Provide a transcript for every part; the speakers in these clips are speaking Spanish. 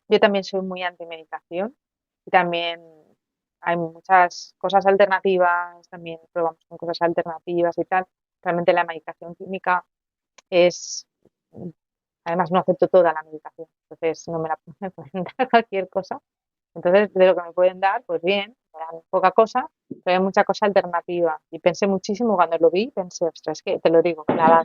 Yo también soy muy anti-medicación y también hay muchas cosas alternativas, también probamos con cosas alternativas y tal. Realmente la medicación química es, además no acepto toda la medicación, entonces no me la me pueden dar cualquier cosa. Entonces, de lo que me pueden dar, pues bien, me dan poca cosa, pero hay mucha cosa alternativa. Y pensé muchísimo cuando lo vi, pensé, ostras, que te lo digo, nada.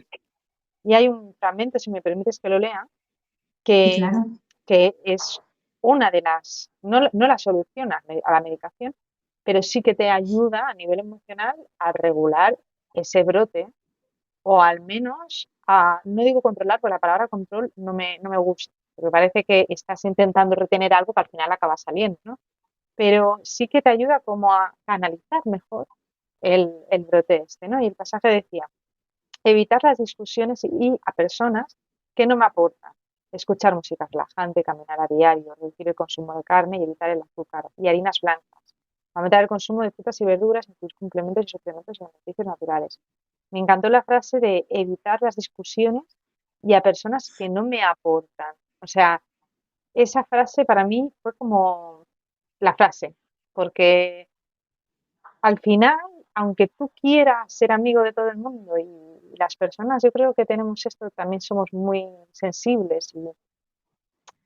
Y hay un fragmento, si me permites que lo lea, Y que, claro, que es una de las, no la solución a la medicación, pero sí que te ayuda a nivel emocional a regular ese brote o al menos a, no digo controlar, porque la palabra control no me gusta, porque parece que estás intentando retener algo que al final acaba saliendo, ¿no? Pero sí que te ayuda como a canalizar mejor el brote este, ¿no? Y el pasaje decía, evitar las discusiones y a personas que no me aportan, escuchar música relajante, caminar a diario, reducir el consumo de carne y evitar el azúcar y harinas blancas, aumentar el consumo de frutas y verduras, incluir complementos y suplementos alimenticios naturales. Me encantó la frase de evitar las discusiones y a personas que no me aportan. O sea, esa frase para mí fue como la frase, porque al final, aunque tú quieras ser amigo de todo el mundo y las personas, yo creo que tenemos esto, también somos muy sensibles y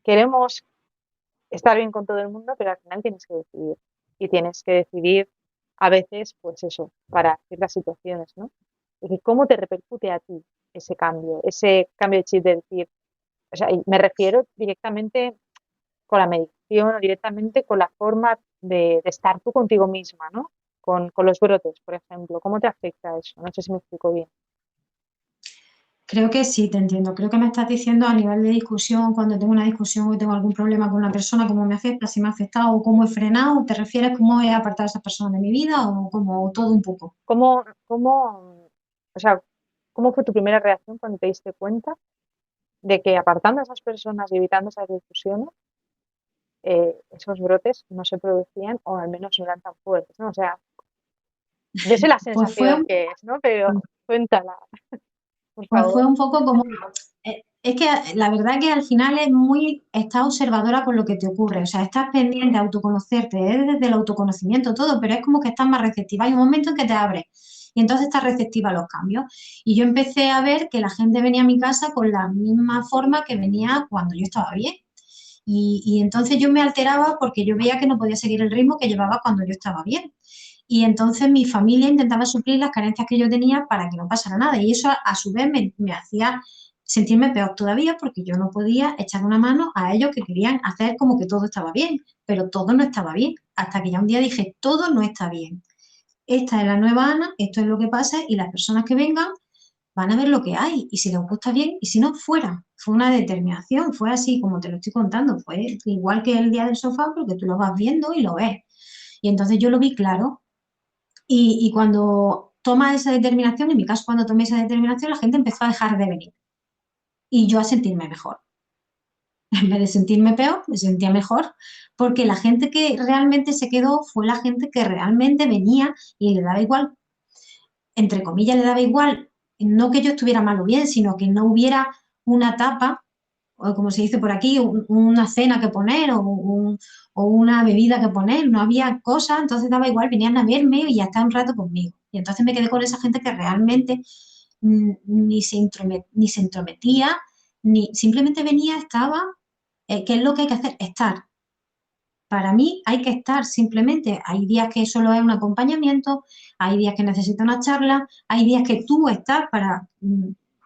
queremos estar bien con todo el mundo, pero al final tienes que decidir. Y tienes que decidir a veces, pues eso, para ciertas situaciones, ¿no? Es decir, ¿cómo te repercute a ti ese cambio de chip de decir, o sea, y me refiero directamente con la meditación o directamente con la forma de estar tú contigo misma, ¿no? Con los brotes, por ejemplo. ¿Cómo te afecta eso? No sé si me explico bien. creo que sí, te entiendo. Creo que me estás diciendo a nivel de discusión, cuando tengo una discusión o tengo algún problema con una persona, cómo me afecta, si me ha afectado o cómo he frenado. ¿Te refieres cómo he apartado a esa persona de mi vida o como todo un poco? O sea, cómo fue tu primera reacción cuando te diste cuenta de que apartando a esas personas y evitando esas discusiones, esos brotes no se producían o al menos no eran tan fuertes, ¿no? O sea, yo sé la Pues fue sensación que es, ¿no? Pero cuéntala, por Pues favor. fue un poco como, es que la verdad que al final es muy, estás observadora con lo que te ocurre, o sea, estás pendiente de autoconocerte, es desde el autoconocimiento todo, pero es como que estás más receptiva, hay un momento en que te abres y entonces estás receptiva a los cambios. Y yo empecé a ver que la gente venía a mi casa con la misma forma que venía cuando yo estaba bien. Y entonces yo me alteraba porque yo veía que no podía seguir el ritmo que llevaba cuando yo estaba bien. Y entonces mi familia intentaba suplir las carencias que yo tenía para que no pasara nada. Y eso a su vez me hacía sentirme peor todavía porque yo no podía echar una mano a ellos que querían hacer como que todo estaba bien, pero todo no estaba bien. Hasta que ya un día dije, todo no está bien. Esta es la nueva Ana, esto es lo que pasa y las personas que vengan van a ver lo que hay y si les gusta bien y si no, fuera. Fue una determinación, fue así como te lo estoy contando, fue igual que el día del sofá porque tú lo vas viendo y lo ves. Y entonces yo lo vi claro y cuando toma esa determinación, en mi caso cuando tomé esa determinación, la gente empezó a dejar de venir y yo a sentirme mejor. En vez de sentirme peor, me sentía mejor, porque la gente que realmente se quedó fue la gente que realmente venía y le daba igual, entre comillas, le daba igual, no que yo estuviera mal o bien, sino que no hubiera una tapa, o como se dice por aquí, una cena que poner o una bebida que poner, no había cosas, entonces daba igual, venían a verme y ya estaban un rato conmigo. Y entonces me quedé con esa gente que realmente ni se entrometía, ni simplemente venía, estaba, ¿qué es lo que hay que hacer? Estar. Para mí hay que estar simplemente. Hay días que solo es un acompañamiento, hay días que necesito una charla, hay días que tú estás para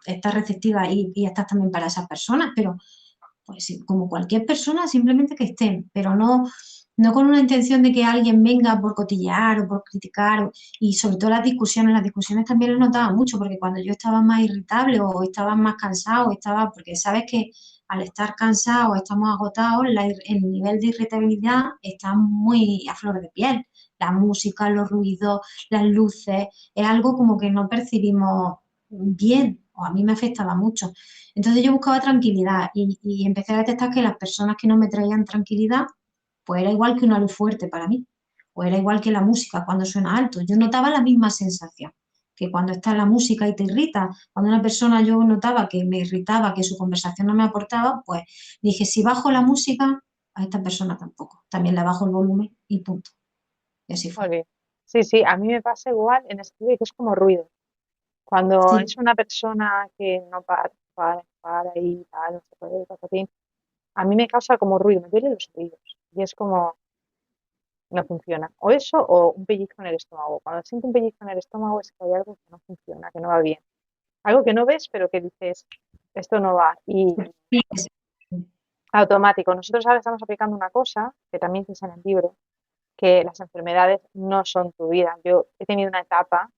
estar receptiva y estás también para esas personas, pero pues sí, como cualquier persona, simplemente que estén, pero no con una intención de que alguien venga por cotillear o por criticar, y sobre todo las discusiones también lo notaba mucho, porque cuando yo estaba más irritable o estaba más cansado, estaba, porque sabes que al estar cansado, estamos agotados, el nivel de irritabilidad está muy a flor de piel. La música, los ruidos, las luces, es algo como que no percibimos bien, o a mí me afectaba mucho. Entonces yo buscaba tranquilidad y empecé a detectar que las personas que no me traían tranquilidad, pues era igual que una luz fuerte para mí, o era igual que la música cuando suena alto. Yo notaba la misma sensación, que cuando está la música y te irrita, cuando una persona yo notaba que me irritaba, que su conversación no me aportaba, pues dije, si bajo la música, a esta persona tampoco. También le bajo el volumen y punto. Y así fue. Jolín. Sí, sí, a mí me pasa igual en el sentido de que es como ruido. Cuando Sí, es una persona que no para y tal, no se puede, patatín, a mí me causa como ruido, me duelen los oídos. Y es como, no funciona. O eso o un pellizco en el estómago. Cuando siento un pellizco en el estómago es que hay algo que no funciona, que no va bien. Algo que no ves, pero que dices, esto no va. Y sí, automático. Nosotros ahora estamos aplicando una cosa que también dice en el libro, que las enfermedades no son tu vida. Yo he tenido una etapa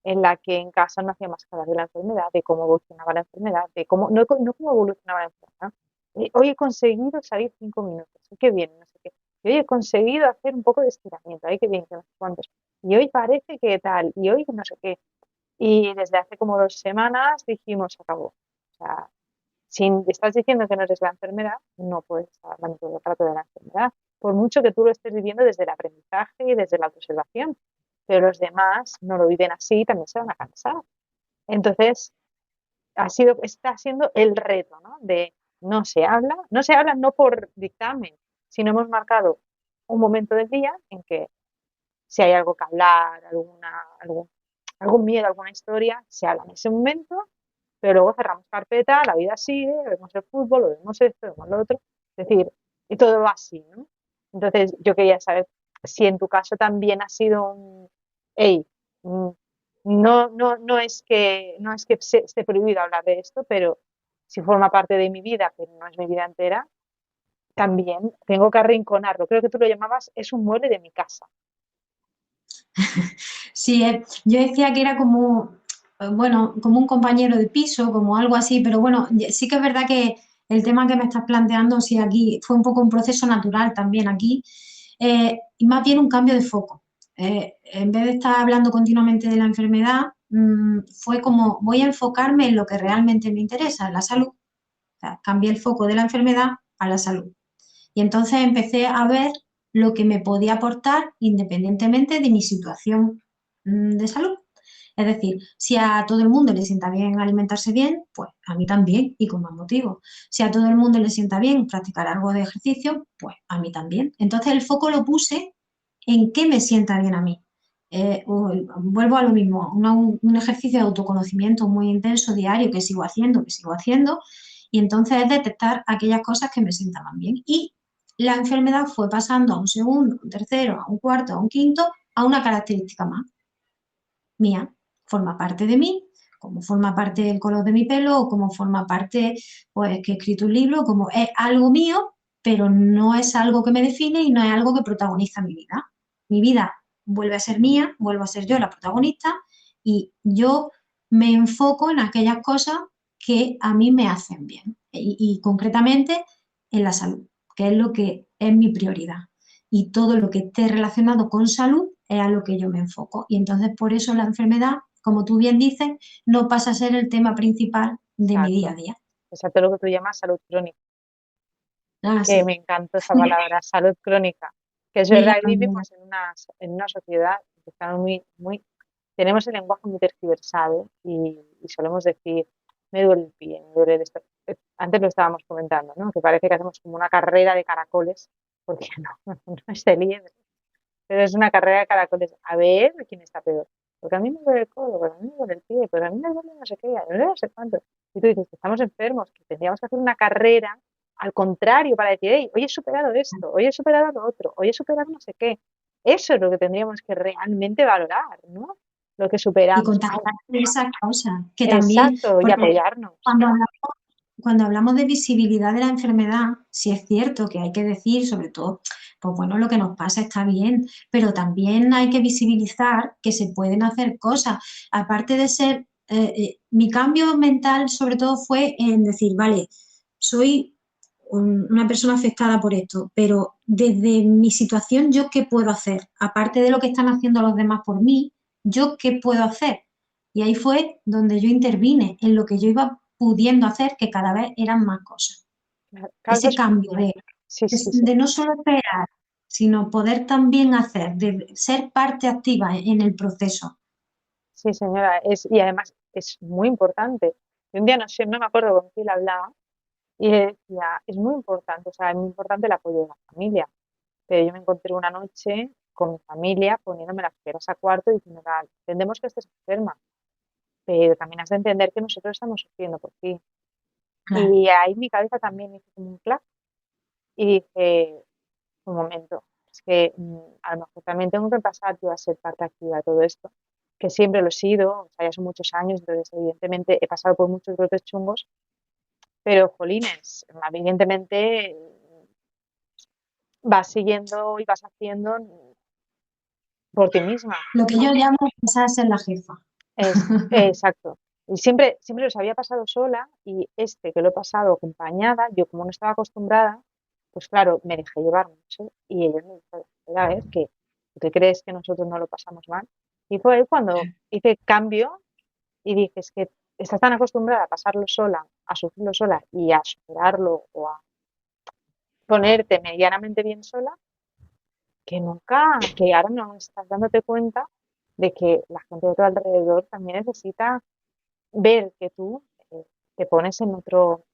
en la que en casa no hacía más que hablar de la enfermedad, de cómo evolucionaba la enfermedad, de cómo, no, no cómo evolucionaba la enfermedad. Hoy he conseguido salir 5 minutos, qué bien, no sé qué. Y hoy he conseguido hacer un poco de estiramiento, ay, qué bien, que no sé cuántos. Y hoy parece que tal, y hoy no sé qué. Y desde hace como 2 semanas dijimos, se acabó. O sea, si estás diciendo que no eres la enfermedad, no puedes estar hablando todo el rato de la enfermedad. Por mucho que tú lo estés viviendo desde el aprendizaje y desde la autoobservación. Pero los demás no lo viven así y también se van a cansar. Entonces, está siendo el reto, ¿no? De no se habla no por dictamen, sino hemos marcado un momento del día en que si hay algo que hablar, algún miedo, alguna historia, se habla en ese momento, pero luego cerramos carpeta, la vida sigue, vemos el fútbol, vemos esto, vemos lo otro, es decir, y todo va así, ¿no? Entonces, yo quería saber si en tu caso también ha sido un, hey, no es que esté prohibido hablar de esto, pero si forma parte de mi vida, pero no es mi vida entera, también tengo que arrinconarlo. Creo que tú lo llamabas, es un mueble de mi casa. sí, yo decía que era como, bueno, como un compañero de piso, como algo así, pero bueno, sí que es verdad que el tema que me estás planteando, sí, aquí fue un poco un proceso natural también aquí, y más bien un cambio de foco. En vez de estar hablando continuamente de la enfermedad, fue como voy a enfocarme en lo que realmente me interesa, en la salud. O sea, cambié el foco de la enfermedad a la salud. Y entonces empecé a ver lo que me podía aportar independientemente de mi situación de salud. Es decir, si a todo el mundo le sienta bien alimentarse bien, pues a mí también y con más motivo. Si a todo el mundo le sienta bien practicar algo de ejercicio, pues a mí también. Entonces el foco lo puse en qué me sienta bien a mí. Vuelvo a lo mismo, un ejercicio de autoconocimiento muy intenso diario que sigo haciendo, y entonces es detectar aquellas cosas que me sientan bien. Y la enfermedad fue pasando a un segundo, a un tercero, a un cuarto, a un quinto, a una característica más mía, forma parte de mí, como forma parte del color de mi pelo o como forma parte, pues que he escrito un libro, como es algo mío, pero no es algo que me define y no es algo que protagoniza mi vida. Mi vida vuelve a ser mía, vuelvo a ser yo la protagonista y yo me enfoco en aquellas cosas que a mí me hacen bien y concretamente en la salud, que es lo que es mi prioridad y todo lo que esté relacionado con salud es a lo que yo me enfoco. Y entonces por eso la enfermedad, como tú bien dices, no pasa a ser el tema principal de mi día a Exacto. día. Exacto lo que tú llamas salud crónica, Ah, que sí. me encantó esa palabra, salud crónica, que es Sí, verdad que vivimos en una sociedad que está tenemos el lenguaje muy tergiversado y solemos decir, me duele el pie, me duele esto. Antes lo estábamos comentando, ¿no? Que parece que hacemos como una carrera de caracoles, porque no, no es de liebre, pero es una carrera de caracoles. A ver quién está peor. Porque a mí me duele el codo, porque a mí me duele el pie, pero a mí me duele no sé qué, a mí me duele no sé cuánto. Y tú dices que estamos enfermos, que tendríamos que hacer una carrera al contrario para decir, hey, hoy he superado esto, hoy he superado lo otro, hoy he superado no sé qué. Eso es lo que tendríamos que realmente valorar, ¿no? Lo que y superamos. contagiar esas cosas, que también, Exacto, y porque apoyarnos. cuando cuando hablamos de visibilidad de la enfermedad, sí es cierto que hay que decir, sobre todo, pues bueno, lo que nos pasa está bien, pero también hay que visibilizar que se pueden hacer cosas. Aparte de ser, mi cambio mental sobre todo fue en decir, vale, soy una persona afectada por esto, pero desde mi situación, ¿yo qué puedo hacer? Aparte de lo que están haciendo los demás por mí, ¿yo qué puedo hacer? Y ahí fue donde yo intervine, en lo que yo iba pudiendo hacer, que cada vez eran más cosas. Ese Causas, cambio sí, sí, sí, de no solo esperar, sino poder también hacer, de ser parte activa en el proceso. sí, señora. Y además es muy importante. Y un día no sé, no me acuerdo con quién hablaba, Y decía, es muy importante, o sea, es muy importante el apoyo de la familia. Pero yo me encontré una noche con mi familia poniéndome las peras a cuarto y diciendo, "Gal, entendemos que estés enferma, pero también has de entender que nosotros estamos sufriendo por ti". Claro. Y ahí mi cabeza también hizo como un clac y dije, un momento, es que a lo mejor también tengo que pasar yo a ser parte activa de todo esto, que siempre lo he sido, o sea, ya son muchos años, entonces evidentemente he pasado por muchos brotes chungos, pero jolines, evidentemente vas siguiendo y vas haciendo por ti misma. Lo que yo llamo pasar a ser la jefa. Exacto. Y siempre los había pasado sola y este que lo he pasado acompañada, yo como no estaba acostumbrada, pues claro, me dejé llevar mucho y ellos me dijeron, "Mira, ¿ves que tú te crees que nosotros no lo pasamos mal?". Y fue ahí cuando hice cambio y dije, es que estás tan acostumbrada a pasarlo sola, a sufrirlo sola y a superarlo o a ponerte medianamente bien sola, que nunca, que ahora no estás dándote cuenta de que la gente de tu alrededor también necesita ver que tú te pones en otro,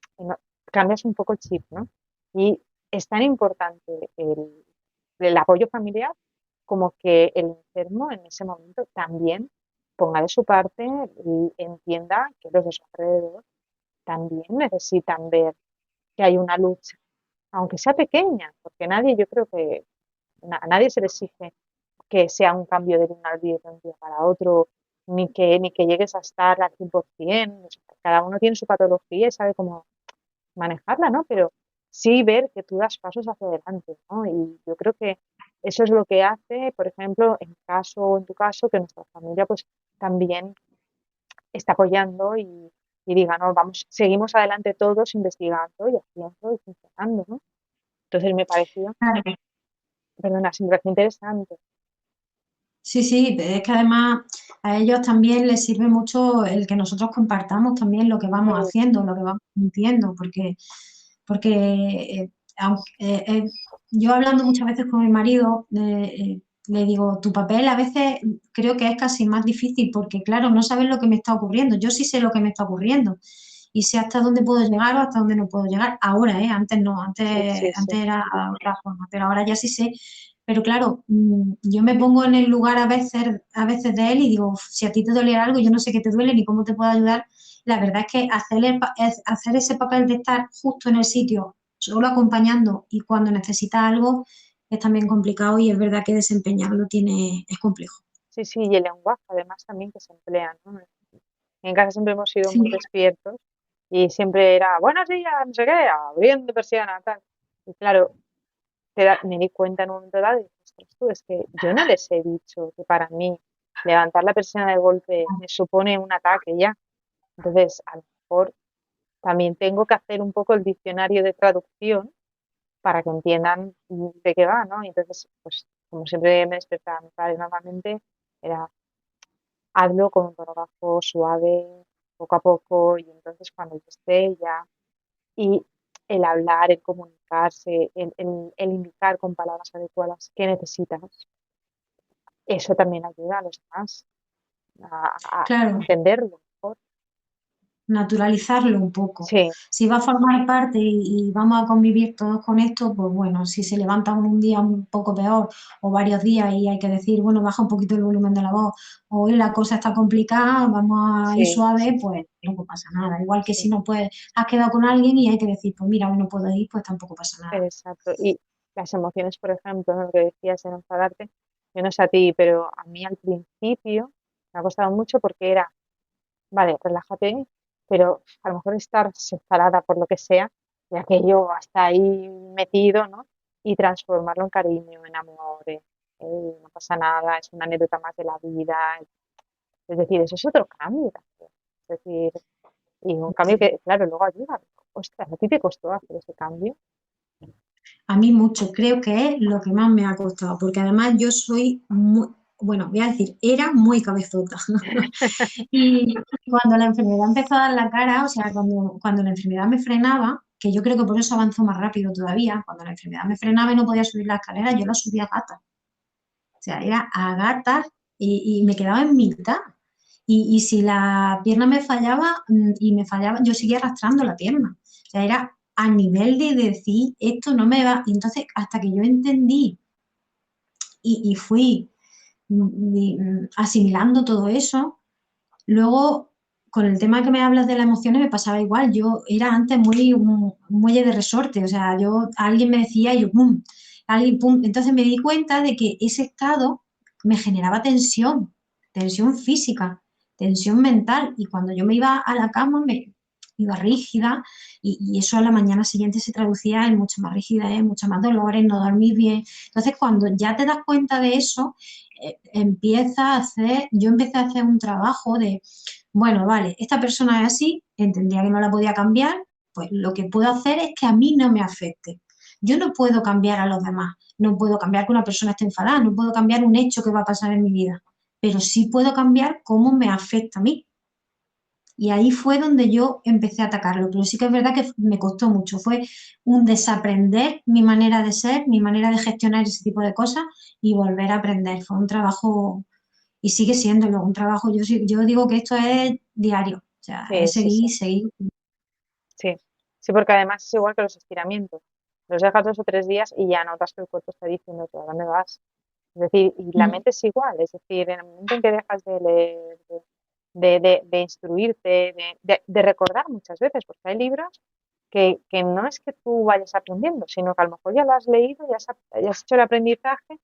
cambias un poco el chip, ¿no? Y es tan importante el apoyo familiar como que el enfermo en ese momento también ponga de su parte y entienda que los de su alrededor también necesitan ver que hay una lucha, aunque sea pequeña, porque nadie, yo creo que a nadie se le exige que sea un cambio de un día de un día para otro, ni que llegues a estar al 100%. O sea, cada uno tiene su patología y sabe cómo manejarla, ¿no? Pero sí ver que tú das pasos hacia adelante, ¿no? Y yo creo que eso es lo que hace, por ejemplo, en tu caso, que nuestra familia pues también está apoyando y diga, no, vamos, seguimos adelante todos investigando y haciendo y funcionando, ¿no? Entonces me pareció, Claro. perdona, sí me pareció interesante. Sí, sí, es que además a ellos también les sirve mucho el que nosotros compartamos también lo que vamos haciendo, lo que vamos sintiendo, porque yo hablando muchas veces con mi marido, le digo, tu papel a veces creo que es casi más difícil porque, claro, no sabes lo que me está ocurriendo. Yo sí sé lo que me está ocurriendo y sé hasta dónde puedo llegar o hasta dónde no puedo llegar. Ahora, ¿eh? Antes no, Sí, antes, sí, sí, antes era otra forma, pero ahora ya sí sé. Pero claro, yo me pongo en el lugar a veces de él y digo, si a ti te doliera algo, yo no sé qué te duele ni cómo te puedo ayudar. La verdad es que hacer ese papel de estar justo en el sitio, solo acompañando y cuando necesita algo, es también complicado y es verdad que desempeñarlo es complejo. sí, sí, y el lenguaje además también que se emplea, ¿no? En casa siempre hemos sido Sí, muy despiertos y siempre era, buenos días, no sé qué, abriendo persiana, tal. Y claro, me di cuenta en un momento dado y dije, "Ostras, tú, es que yo no les he dicho que para mí levantar la persiana de golpe me supone un ataque ya". Entonces, a lo mejor también tengo que hacer un poco el diccionario de traducción para que entiendan de qué va, ¿no? Y entonces, pues, como siempre me despertaba mi padre normalmente, era hazlo con un tono bajo, suave, poco a poco, y entonces cuando yo esté ya, y el hablar, el comunicarse, el indicar con palabras adecuadas qué necesitas, eso también ayuda a los demás a claro. entenderlo mejor. Naturalizarlo un poco. Sí, Si va a formar parte y vamos a convivir todos con esto, pues bueno, si se levanta un día un poco peor o varios días y hay que decir, bueno, baja un poquito el volumen de la voz, o hoy la cosa está complicada, vamos a ir sí, suave, pues tampoco pasa nada. Igual que si sí, no puedes, has quedado con alguien y hay que decir, pues mira, hoy no puedo ir, pues tampoco pasa nada. exacto. Y las emociones, por ejemplo, ¿no? Lo que decías de no enfadarte, yo no sé a ti, pero a mí al principio me ha costado mucho porque era vale, relájate, pero a lo mejor estar separada por lo que sea, y aquello hasta ahí metido, ¿no? Y transformarlo en cariño, en amor, no pasa nada, es una anécdota más de la vida. Es decir, eso es otro cambio también. Es decir, y un cambio que, claro, luego ayuda. Ostras, ¿a ti te costó hacer ese cambio? A mí mucho, creo que es lo que más me ha costado, porque además yo soy muy, bueno, voy a decir, era muy cabezota. Y cuando la enfermedad empezó a dar la cara, o sea, cuando la enfermedad me frenaba, que yo creo que por eso avanzó más rápido todavía, cuando la enfermedad me frenaba y no podía subir la escalera, yo la subía a gatas. O sea, era a gatas y me quedaba en mitad. Si la pierna me fallaba y me fallaba, yo seguía arrastrando la pierna. O sea, era a nivel de decir, esto no me va. Y entonces, hasta que yo entendí y fui asimilando todo eso, luego, con el tema que me hablas de las emociones, me pasaba igual. Yo era antes muy un muelle de resorte, o sea, alguien me decía y yo, pum, alguien, pum. Entonces me di cuenta de que ese estado me generaba tensión, tensión física, tensión mental. Y cuando yo me iba a la cama, me iba rígida y eso a la mañana siguiente se traducía en mucha más rigidez, mucha más dolores, no dormir bien. Entonces, cuando ya te das cuenta de eso, yo empecé a hacer un trabajo de, bueno, vale, esta persona es así, entendía que no la podía cambiar, pues lo que puedo hacer es que a mí no me afecte. Yo no puedo cambiar a los demás, no puedo cambiar que una persona esté enfadada, no puedo cambiar un hecho que va a pasar en mi vida, pero sí puedo cambiar cómo me afecta a mí. Y ahí fue donde yo empecé a atacarlo, pero sí que es verdad que me costó mucho. Fue un desaprender mi manera de ser, mi manera de gestionar ese tipo de cosas y volver a aprender. Fue un trabajo, y sigue siéndolo, un trabajo, yo digo que esto es diario, o sea, Sí, es sí, sí, seguir, seguir. sí. Sí, porque además es igual que los estiramientos. Los dejas 2 o 3 días y ya notas que el cuerpo está diciendo a dónde vas. Es decir, y la Mm. mente es igual, es decir, en el momento en que dejas de leer, de instruirte, de recordar muchas veces, porque hay libros que no es que tú vayas aprendiendo, sino que a lo mejor ya lo has leído, ya has hecho el aprendizaje,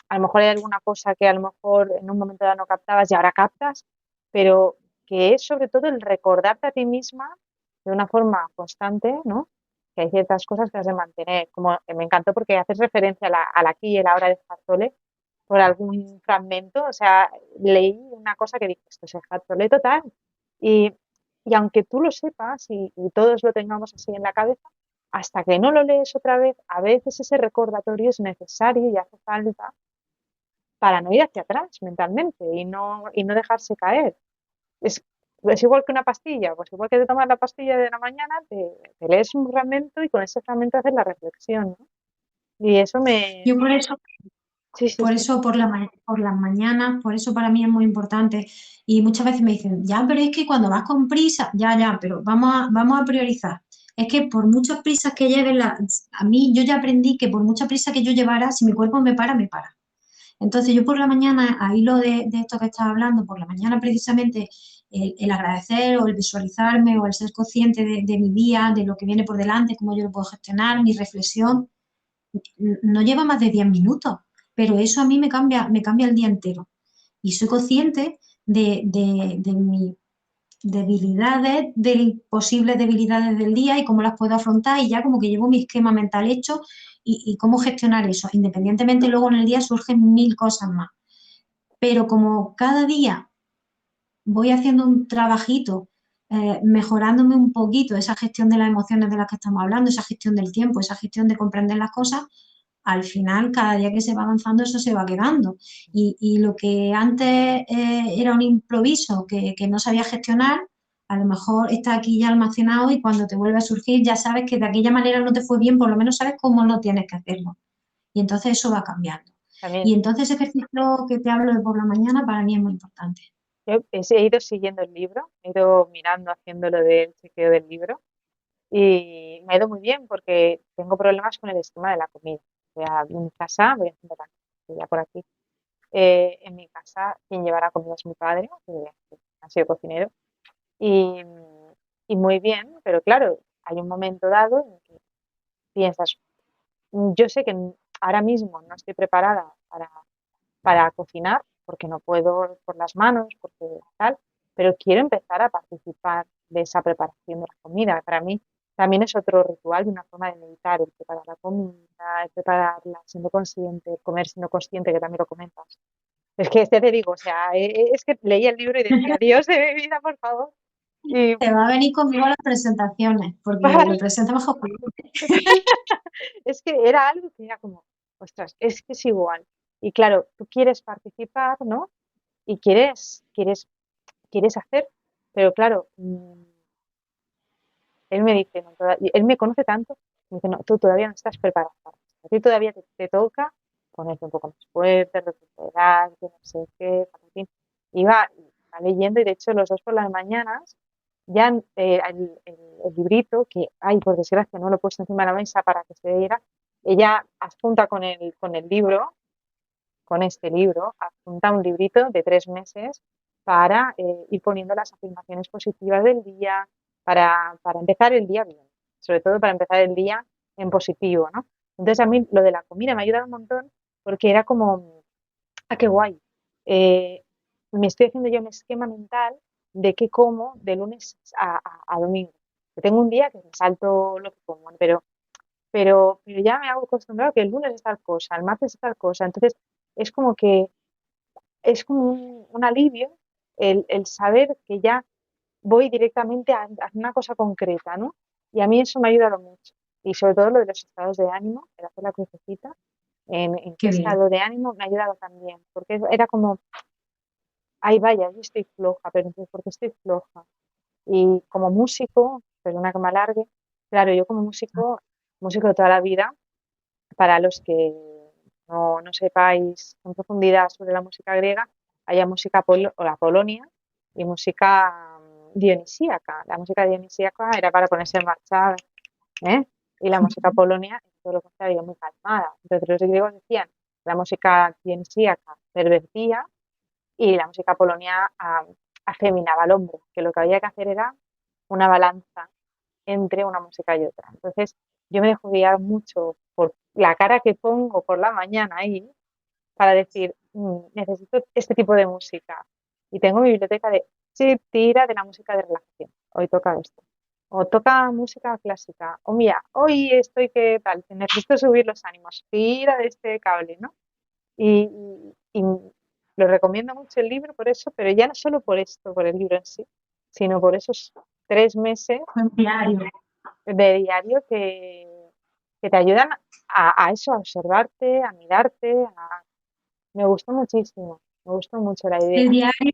a lo mejor hay alguna cosa que a lo mejor en un momento dado no captabas y ahora captas, pero que es sobre todo el recordarte a ti misma de una forma constante, ¿no? Que hay ciertas cosas que has de mantener, como me encantó porque haces referencia al aquí y el ahora de Eckhart por algún fragmento, o sea, leí una cosa que dije, esto es Eckhart Tolle total, y, y aunque tú lo sepas y todos lo tengamos así en la cabeza, hasta que no lo lees otra vez, a veces ese recordatorio es necesario y hace falta para no ir hacia atrás mentalmente y no dejarse caer. Es, es igual que una pastilla, pues igual que te tomas la pastilla de la mañana, te lees un fragmento y con ese fragmento haces la reflexión, ¿no? Y eso me... Yo por eso Sí, sí, Por sí. eso por las mañanas, por eso para mí es muy importante. Y muchas veces me dicen, ya, pero es que cuando vas con prisa, ya, pero vamos a priorizar. Es que por muchas prisas que lleve, a mí yo ya aprendí que por mucha prisa que yo llevara, si mi cuerpo me para, me para. Entonces yo por la mañana, a hilo de esto que estás hablando, por la mañana precisamente el agradecer o el visualizarme o el ser consciente de mi día, de lo que viene por delante, cómo yo lo puedo gestionar, mi reflexión, no lleva más de 10 minutos, pero eso a mí me cambia el día entero. Y soy consciente de mis debilidades, de posibles debilidades del día y cómo las puedo afrontar y ya como que llevo mi esquema mental hecho y cómo gestionar eso. Independientemente, luego en el día surgen mil cosas más. Pero como cada día voy haciendo un trabajito, mejorándome un poquito esa gestión de las emociones de las que estamos hablando, esa gestión del tiempo, esa gestión de comprender las cosas, al final, cada día que se va avanzando, eso se va quedando. Y lo que antes era un improviso que no sabía gestionar, a lo mejor está aquí ya almacenado y cuando te vuelve a surgir ya sabes que de aquella manera no te fue bien, por lo menos sabes cómo no tienes que hacerlo. Y entonces eso va cambiando. También Y entonces ese ejercicio que te hablo de por la mañana para mí es muy importante. he ido siguiendo el libro, he ido mirando, haciendo lo del chequeo del libro y me ha ido muy bien porque tengo problemas con el esquema de la comida. O sea, en mi casa, voy haciendo la ya por aquí, en mi casa quien lleva la comida es mi padre, que ha sido cocinero, y, y muy bien, pero claro, hay un momento dado en que piensas, yo sé que ahora mismo no estoy preparada para cocinar, porque no puedo por las manos, porque tal, pero quiero empezar a participar de esa preparación de la comida. Para mí también es otro ritual y una forma de meditar, el preparar la comida, el prepararla siendo consciente, el comer siendo consciente, que también lo comentas. Es que este te digo, o sea, es que leí el libro y decía, Dios de mi vida, por favor. Y Te va a venir conmigo a las presentaciones, porque lo presenta mejor que yo. es que era algo que era como, ostras, es que es igual. Y claro, tú quieres participar, ¿no? Y quieres hacer, pero claro, él me dice, no, y él me conoce tanto, me dice, no, tú todavía no estás preparado para esto. A ti todavía te toca ponerte un poco más fuerte, recuperarte, no sé qué, patatín. Y va leyendo, y de hecho los dos por las mañanas ya el librito, que, ay, por desgracia, no lo he puesto encima de la mesa para que se viera, ella adjunta con el libro, con este libro, adjunta un librito de 3 meses para ir poniendo las afirmaciones positivas del día, para empezar el día bien, sobre todo para empezar el día en positivo, ¿no? Entonces a mí lo de la comida me ha ayudado un montón porque era como, ah, qué guay. Eh, Me estoy haciendo yo un esquema mental de qué como de lunes a domingo. Que tengo un día que me salto lo que como, pero ya me hago acostumbrado que el lunes es tal cosa, el martes es tal cosa. Entonces es como que es como un alivio el saber que ya voy directamente a una cosa concreta, ¿no? Y a mí eso me ha ayudado mucho. Y sobre todo lo de los estados de ánimo, el hacer la crucecita, en qué Qué bien. estado de ánimo me ha ayudado también, porque era como, ay, vaya, yo estoy floja, pero entonces, ¿por qué estoy floja? Y como músico, perdona que me alargue, claro, yo como músico, músico de toda la vida, para los que no sepáis en profundidad sobre la música griega, hay música o la Polonia y música dionisíaca. La música dionisíaca era para ponerse en marcha, ¿eh? Y la música polonia es todo lo contrario, muy calmada. Entonces los griegos decían la música dionisíaca pervertía y la música polonia afeminaba al hombre, que lo que había que hacer era una balanza entre una música y otra. Entonces, yo me dejo guiar mucho por la cara que pongo por la mañana ahí para decir, necesito este tipo de música. Y tengo mi biblioteca de, sí, tira de la música de relajación. Hoy toca esto. O toca música clásica. O mira, hoy estoy que tal, necesito subir los ánimos. Tira de este cable, ¿no? Y lo recomiendo mucho el libro por eso, pero ya no solo por esto, por el libro en sí, sino por esos 3 meses Buen diario. de diario que te ayudan a eso, a observarte, a mirarte. Me gustó muchísimo, me gustó mucho la idea. El diario,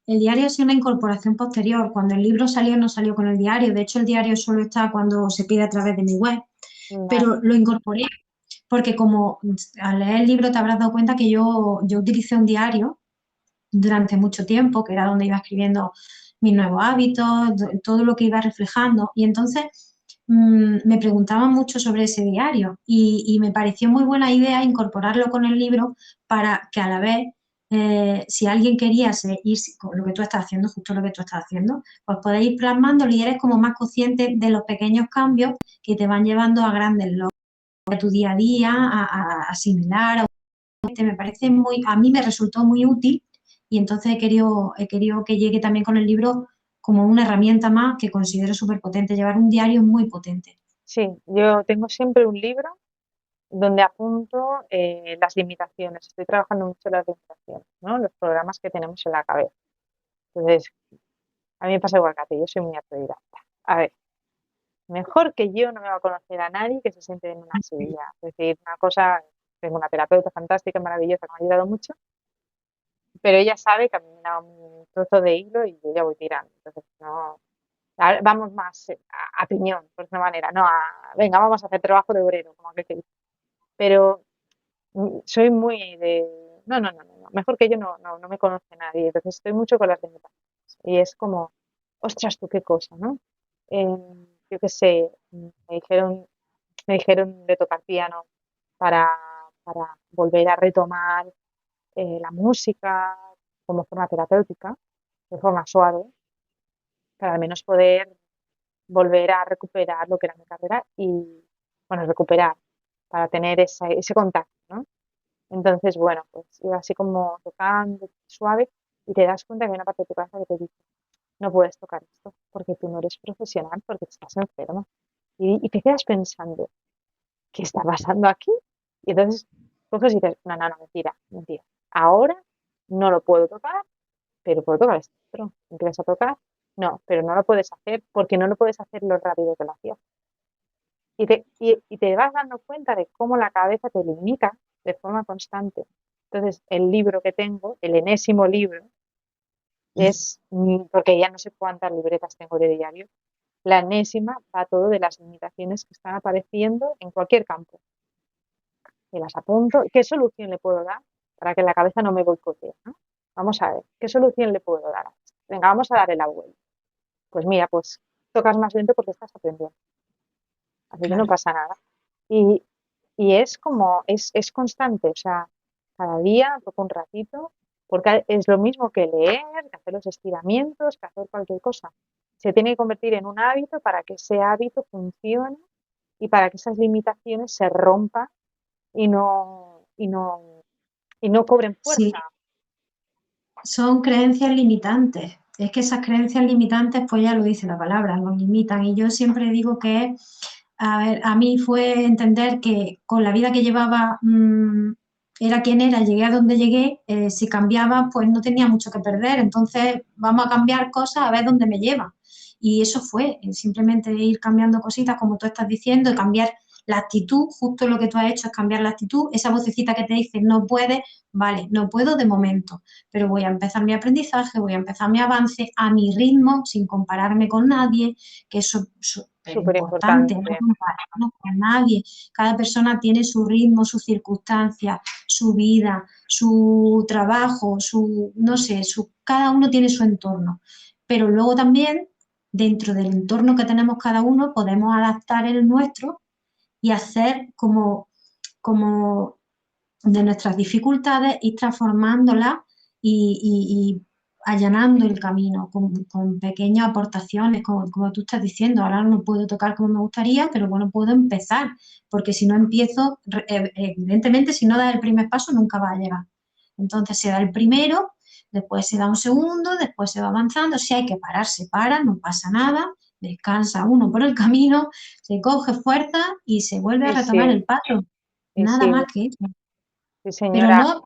el diario es una incorporación posterior. Cuando el libro salió, no salió con el diario. De hecho, el diario solo está cuando se pide a través de mi web. Vale, Pero lo incorporé porque como al leer el libro te habrás dado cuenta que yo utilicé un diario durante mucho tiempo, que era donde iba escribiendo mis nuevos hábitos, todo lo que iba reflejando. Y entonces me preguntaban mucho sobre ese diario y me pareció muy buena idea incorporarlo con el libro para que a la vez, si alguien quería ir con lo que tú estás haciendo, justo lo que tú estás haciendo, pues podéis ir plasmándolo y eres como más consciente de los pequeños cambios que te van llevando a grandes logros de tu día a día, a asimilar. Me parece muy, a mí me resultó muy útil y entonces he querido que llegue también con el libro como una herramienta más que considero súper potente. Llevar un diario es muy potente. sí, yo tengo siempre un libro donde apunto las limitaciones. Estoy trabajando mucho en las limitaciones, ¿no? Los programas que tenemos en la cabeza. Entonces, a mí me pasa igual que a ti, yo soy muy autodidacta. A ver, mejor que yo no me va a conocer a nadie que se siente en una silla. Es decir, una cosa, tengo una terapeuta fantástica, maravillosa, que me ha ayudado mucho, pero ella sabe que a mí me da un trozo de hilo y yo ya voy tirando. Entonces, no, vamos más a piñón, por una manera, no a, venga, vamos a hacer trabajo de obrero, como aquel que dice. Pero soy muy de, no, mejor que yo no me conoce nadie. Entonces, estoy mucho con las limitaciones. Y es como, ostras, tú qué cosa, ¿no? Yo qué sé, me dijeron de tocar piano para, para volver a retomar la música como forma terapéutica, de forma suave, para al menos poder volver a recuperar lo que era mi carrera y, bueno, recuperar, para tener ese contacto, ¿no? Entonces, bueno, pues iba así como tocando suave y te das cuenta que hay una parte de tu cabeza que te dice, no puedes tocar esto porque tú no eres profesional, porque estás enfermo. Y te quedas pensando, ¿qué está pasando aquí? Y entonces coges y dices, no, mentira, mentira. Ahora no lo puedo tocar, pero puedo tocar esto otro. Empiezas a tocar, no, pero no lo puedes hacer porque no lo puedes hacer lo rápido que lo hacías. Y te vas dando cuenta de cómo la cabeza te limita de forma constante. Entonces, el libro que tengo, el enésimo libro, es, porque ya no sé cuántas libretas tengo de diario, la enésima va todo de las limitaciones que están apareciendo en cualquier campo. Y las apunto. ¿Qué solución le puedo dar para que la cabeza no me boicotee, ¿no? Vamos a ver, ¿qué solución le puedo dar a esto? Venga, vamos a darle la vuelta. pues mira, pues tocas más lento porque estás aprendiendo, así que no claro. pasa nada. Y, y es como, es constante, o sea, cada día toco un ratito, porque es lo mismo que leer, que hacer los estiramientos, que hacer cualquier cosa. Se tiene que convertir en un hábito para que ese hábito funcione y para que esas limitaciones se rompan y no cobren Sí, fuerza. son creencias limitantes. Es que esas creencias limitantes, pues ya lo dice la palabra, nos limitan. Y yo siempre digo que, a ver, a mí fue entender que con la vida que llevaba, era quien era, llegué a donde llegué, si cambiaba, pues no tenía mucho que perder. Entonces, vamos a cambiar cosas a ver dónde me lleva. Y eso fue, simplemente ir cambiando cositas, como tú estás diciendo, y cambiar la actitud. Justo lo que tú has hecho es cambiar la actitud. Esa vocecita que te dice, no puedes, vale, no puedo de momento, pero voy a empezar mi aprendizaje, voy a empezar mi avance a mi ritmo, sin compararme con nadie, que eso es súper Súper importante, no importante. compararnos con nadie. Cada persona tiene su ritmo, sus circunstancias, su vida, su trabajo, su, no sé, cada uno tiene su entorno. Pero luego también, dentro del entorno que tenemos cada uno, podemos adaptar el nuestro y hacer como de nuestras dificultades, ir transformándolas y allanando el camino con pequeñas aportaciones, como tú estás diciendo. Ahora no puedo tocar como me gustaría, pero bueno, puedo empezar, porque si no empiezo, evidentemente, si no das el primer paso, nunca va a llegar. Entonces se da el primero, después se da un segundo, después se va avanzando. Si hay que parar, se para, no pasa nada, descansa uno por el camino, se coge fuerza y se vuelve a Y retomar sí, el paso. y Nada sí, más que eso. sí, Pero señora. no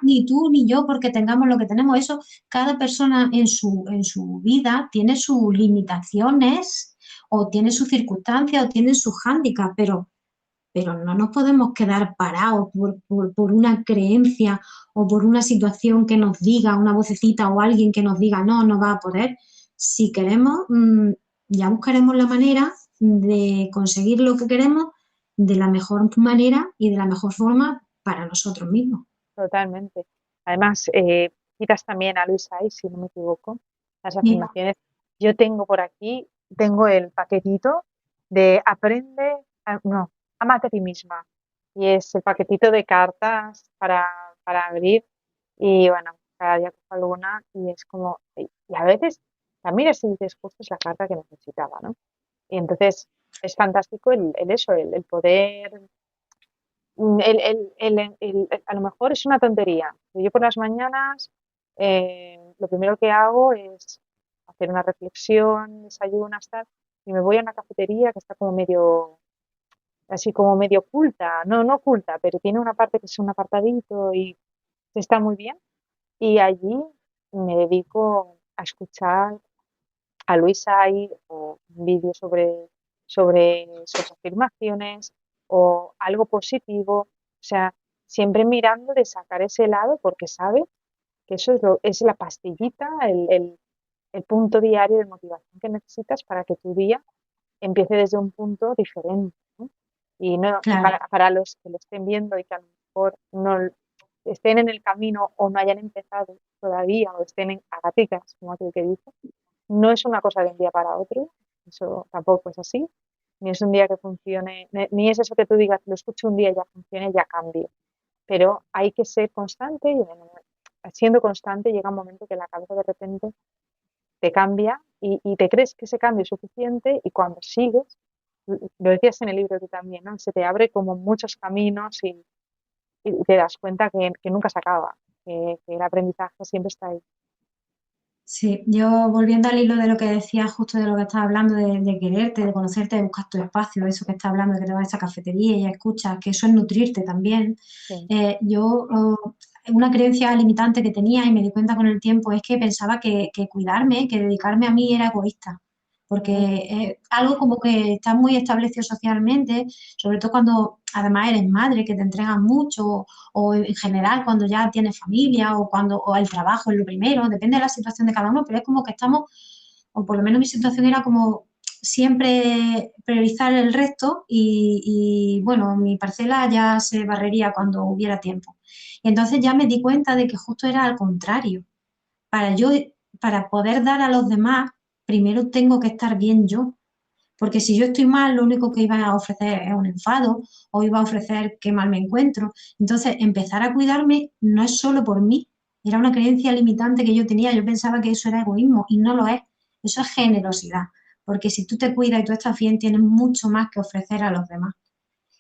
ni tú ni yo porque tengamos lo que tenemos. Eso, cada persona en su vida tiene sus limitaciones o tiene sus circunstancias o tiene sus hándicaps, pero no nos podemos quedar parados por una creencia o por una situación que nos diga, una vocecita o alguien que nos diga, no, no va a poder. Si queremos, ya buscaremos la manera de conseguir lo que queremos de la mejor manera y de la mejor forma para nosotros mismos. Totalmente. Además, citas también a Luisa Hay, si no me equivoco, las Sí, afirmaciones. Yo tengo por aquí, tengo el paquetito de aprende, no, ámate a ti misma. Y es el paquetito de cartas para abrir. Y bueno, cada día cojo alguna y es como, y a veces también si dices, justo es la carta que necesitaba, ¿no? Y entonces es fantástico el eso, el poder a lo mejor es una tontería. Yo por las mañanas lo primero que hago es hacer una reflexión, desayunas, tal, y me voy a una cafetería que está como medio, así como medio oculta, no, no oculta, pero tiene una parte que es un apartadito y está muy bien. Y allí me dedico a escuchar a Luisa hay o un vídeo sobre sus afirmaciones o algo positivo, o sea, siempre mirando de sacar ese lado porque sabe que eso es la pastillita, el punto diario de motivación que necesitas para que tu día empiece desde un punto diferente, ¿no? Y, no, y claro. para los que lo estén viendo y que a lo mejor no estén en el camino o no hayan empezado todavía o estén a gaticas, como aquel que dice, no es una cosa de un día para otro, eso tampoco es así, ni es un día que funcione, ni es eso que tú digas, lo escucho un día y ya funcione, ya cambie, pero hay que ser constante y siendo constante llega un momento que la cabeza de repente te cambia y te crees que ese cambio es suficiente y cuando sigues, lo decías en el libro tú también, ¿no? Se te abre como muchos caminos y te das cuenta que nunca se acaba, que el aprendizaje siempre está ahí. Sí, yo volviendo al hilo de lo que decía, justo de lo que estaba hablando, de quererte, de conocerte, de buscar tu espacio, eso que está hablando, de que te vas a esa cafetería y ya escuchas, que eso es nutrirte también. Sí, Una creencia limitante que tenía y me di cuenta con el tiempo es que pensaba que cuidarme, que dedicarme a mí era egoísta, ujú, porque es algo como que está muy establecido socialmente, sobre todo cuando además eres madre, que te entregan mucho, o en general cuando ya tienes familia o el trabajo es lo primero, depende de la situación de cada uno, pero es como que estamos, o por lo menos mi situación era como siempre priorizar el resto bueno, mi parcela ya se barrería cuando hubiera tiempo. Y entonces ya me di cuenta de que justo era al contrario. Para yo, para poder dar a los demás, primero tengo que estar bien yo. Porque si yo estoy mal, lo único que iba a ofrecer es un enfado o iba a ofrecer que mal me encuentro. Entonces, empezar a cuidarme no es solo por mí. Era una creencia limitante que yo tenía. Yo pensaba que eso era egoísmo y no lo es. Eso es generosidad. Porque si tú te cuidas y tú estás bien, tienes mucho más que ofrecer a los demás.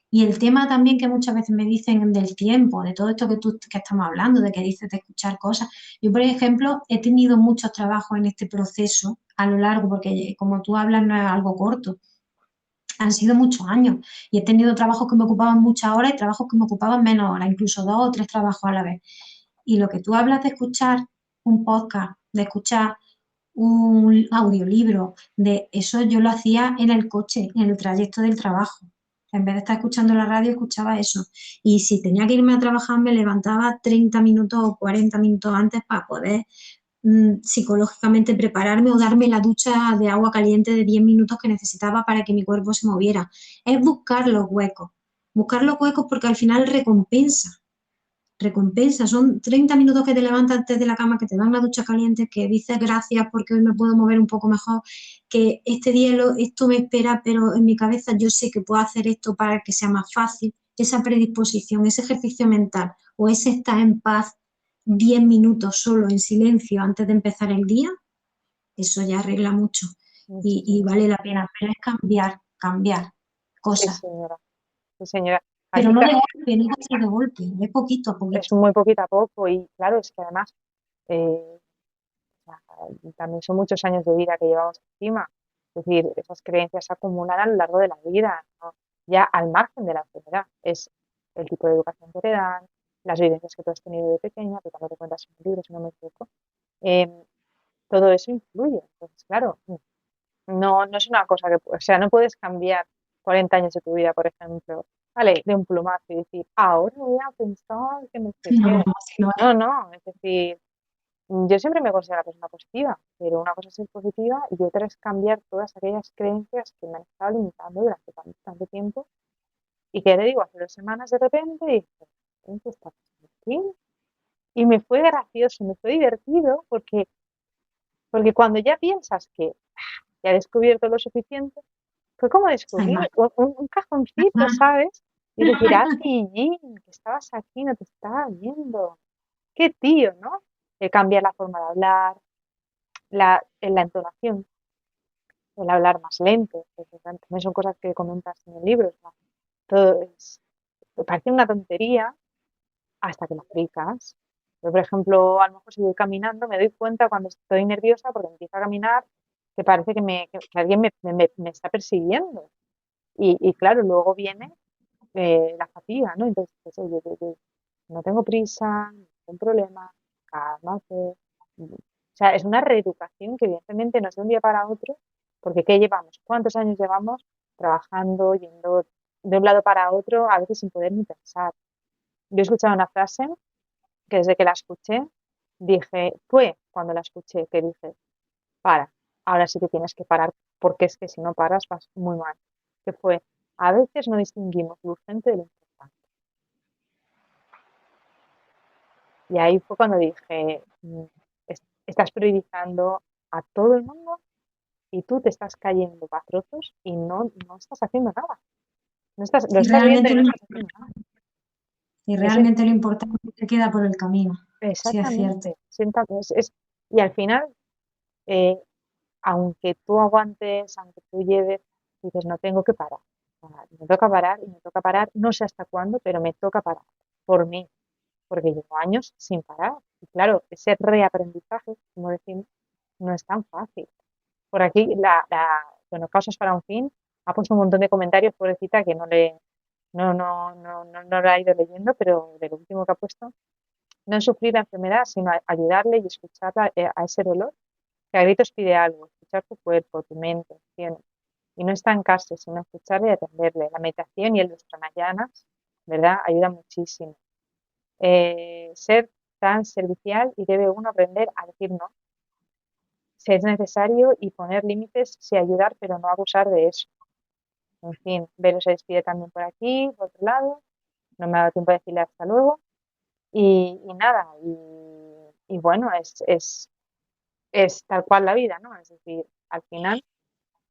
Y el tema también que muchas veces me dicen del tiempo, de todo esto que estamos hablando, de que dices de escuchar cosas. Yo, por ejemplo, he tenido muchos trabajos en este proceso a lo largo, porque como tú hablas no es algo corto, han sido muchos años y he tenido trabajos que me ocupaban muchas horas y trabajos que me ocupaban menos horas, incluso 2 o 3 trabajos a la vez. Y lo que tú hablas de escuchar un podcast, de escuchar un audiolibro, de eso yo lo hacía en el coche, en el trayecto del trabajo. En vez de estar escuchando la radio, escuchaba eso. Y si tenía que irme a trabajar, me levantaba 30 minutos o 40 minutos antes para poder psicológicamente prepararme o darme la ducha de agua caliente de 10 minutos que necesitaba para que mi cuerpo se moviera. Es buscar los huecos porque al final recompensa, son 30 minutos que te levantas antes de la cama, que te dan la ducha caliente, que dices gracias porque hoy me puedo mover un poco mejor, que este día esto me espera, pero en mi cabeza yo sé que puedo hacer esto para que sea más fácil, esa predisposición, ese ejercicio mental o ese estar en paz 10 minutos solo en silencio antes de empezar el día, eso ya arregla mucho y Muchísimo. vale la pena, pero es cambiar Sí, cosas. señora. Sí, señora. Pero Aquí no de golpe, no es así de golpe, es poquito a es poquito. muy poquito a poco y claro, es que además eh, también son muchos años de vida que llevamos encima. Es decir, esas creencias se acumulan a lo largo de la vida, ¿no? Ya al margen de la enfermedad. Es el tipo de educación que te dan, las vivencias que tú has tenido de pequeña, que también te cuentas en el libro, si no me equivoco. Em, Todo eso influye. Entonces, claro, no es una cosa que, o sea, no puedes cambiar 40 años de tu vida, por ejemplo, vale, de un plumazo y decir, ahora voy a pensar que no sé No, qué. así no es. No, no, es decir, yo siempre me considero una persona positiva, pero una cosa es ser positiva y otra es cambiar todas aquellas creencias que me han estado limitando durante tanto tiempo y que ya te digo, hace 2 semanas de repente dije, ¿qué está pasando aquí? Y me fue gracioso, me fue divertido porque cuando ya piensas que ya he descubierto lo suficiente, fue como Hay descubrir más. un cajoncito, ¿sabes? Y decir, ah, pillín, que estabas aquí, no te estaba viendo. Qué tío, ¿no? Cambia la forma de hablar, en la entonación, el hablar más lento, que también son cosas que comentas en el libro. O sea, todo parece una tontería hasta que lo aplicas. Yo, por ejemplo, a lo mejor si voy caminando, me doy cuenta cuando estoy nerviosa porque empiezo a caminar que parece que alguien me está persiguiendo. Y claro, luego viene la fatiga, ¿no? Entonces, pues, oye, no tengo prisa, no tengo problema, cálmate. O sea, es una reeducación que evidentemente no es de un día para otro, porque ¿qué llevamos? ¿Cuántos años llevamos trabajando, yendo de un lado para otro, a veces sin poder ni pensar? Yo he escuchado una frase que desde que la escuché, fue cuando la escuché que dije, para, ahora sí que tienes que parar, porque es que si no paras vas muy mal. Que fue, a veces no distinguimos lo urgente de lo importante. Y ahí fue cuando dije, estás priorizando a todo el mundo y tú te estás cayendo a trozos y no estás haciendo nada. Lo Y estás viendo realmente y no lo, estás haciendo nada. y Es in- realmente lo importante te queda por el camino. Sí, es cierto. exactamente. Y al final, eh, aunque tú aguantes, aunque tú lleves, dices, no tengo que parar. O sea, me toca parar y me toca parar, no sé hasta cuándo, pero me toca parar por mí, porque llevo años sin parar. Y claro, ese reaprendizaje, como decimos, no es tan fácil. Por aquí, bueno, Causas para un fin ha puesto un montón de comentarios, pobrecita, que no lo ha ido leyendo, pero de lo último que ha puesto, no sufrir la enfermedad, sino ayudarle y escucharla a ese dolor, que a gritos pide algo, escuchar tu cuerpo, tu mente, acciones, y no estancarse, sino escucharle y atenderle. La meditación y el los pranayamas, ¿verdad? Ayuda muchísimo. Ser tan servicial y debe uno aprender a decir no, si es necesario y poner límites, sí ayudar, pero no abusar de eso. En fin, Vero se despide también por aquí, por otro lado, no me ha dado tiempo de decirle hasta luego. Y nada, y bueno, es tal cual la vida, ¿no? Es decir, al final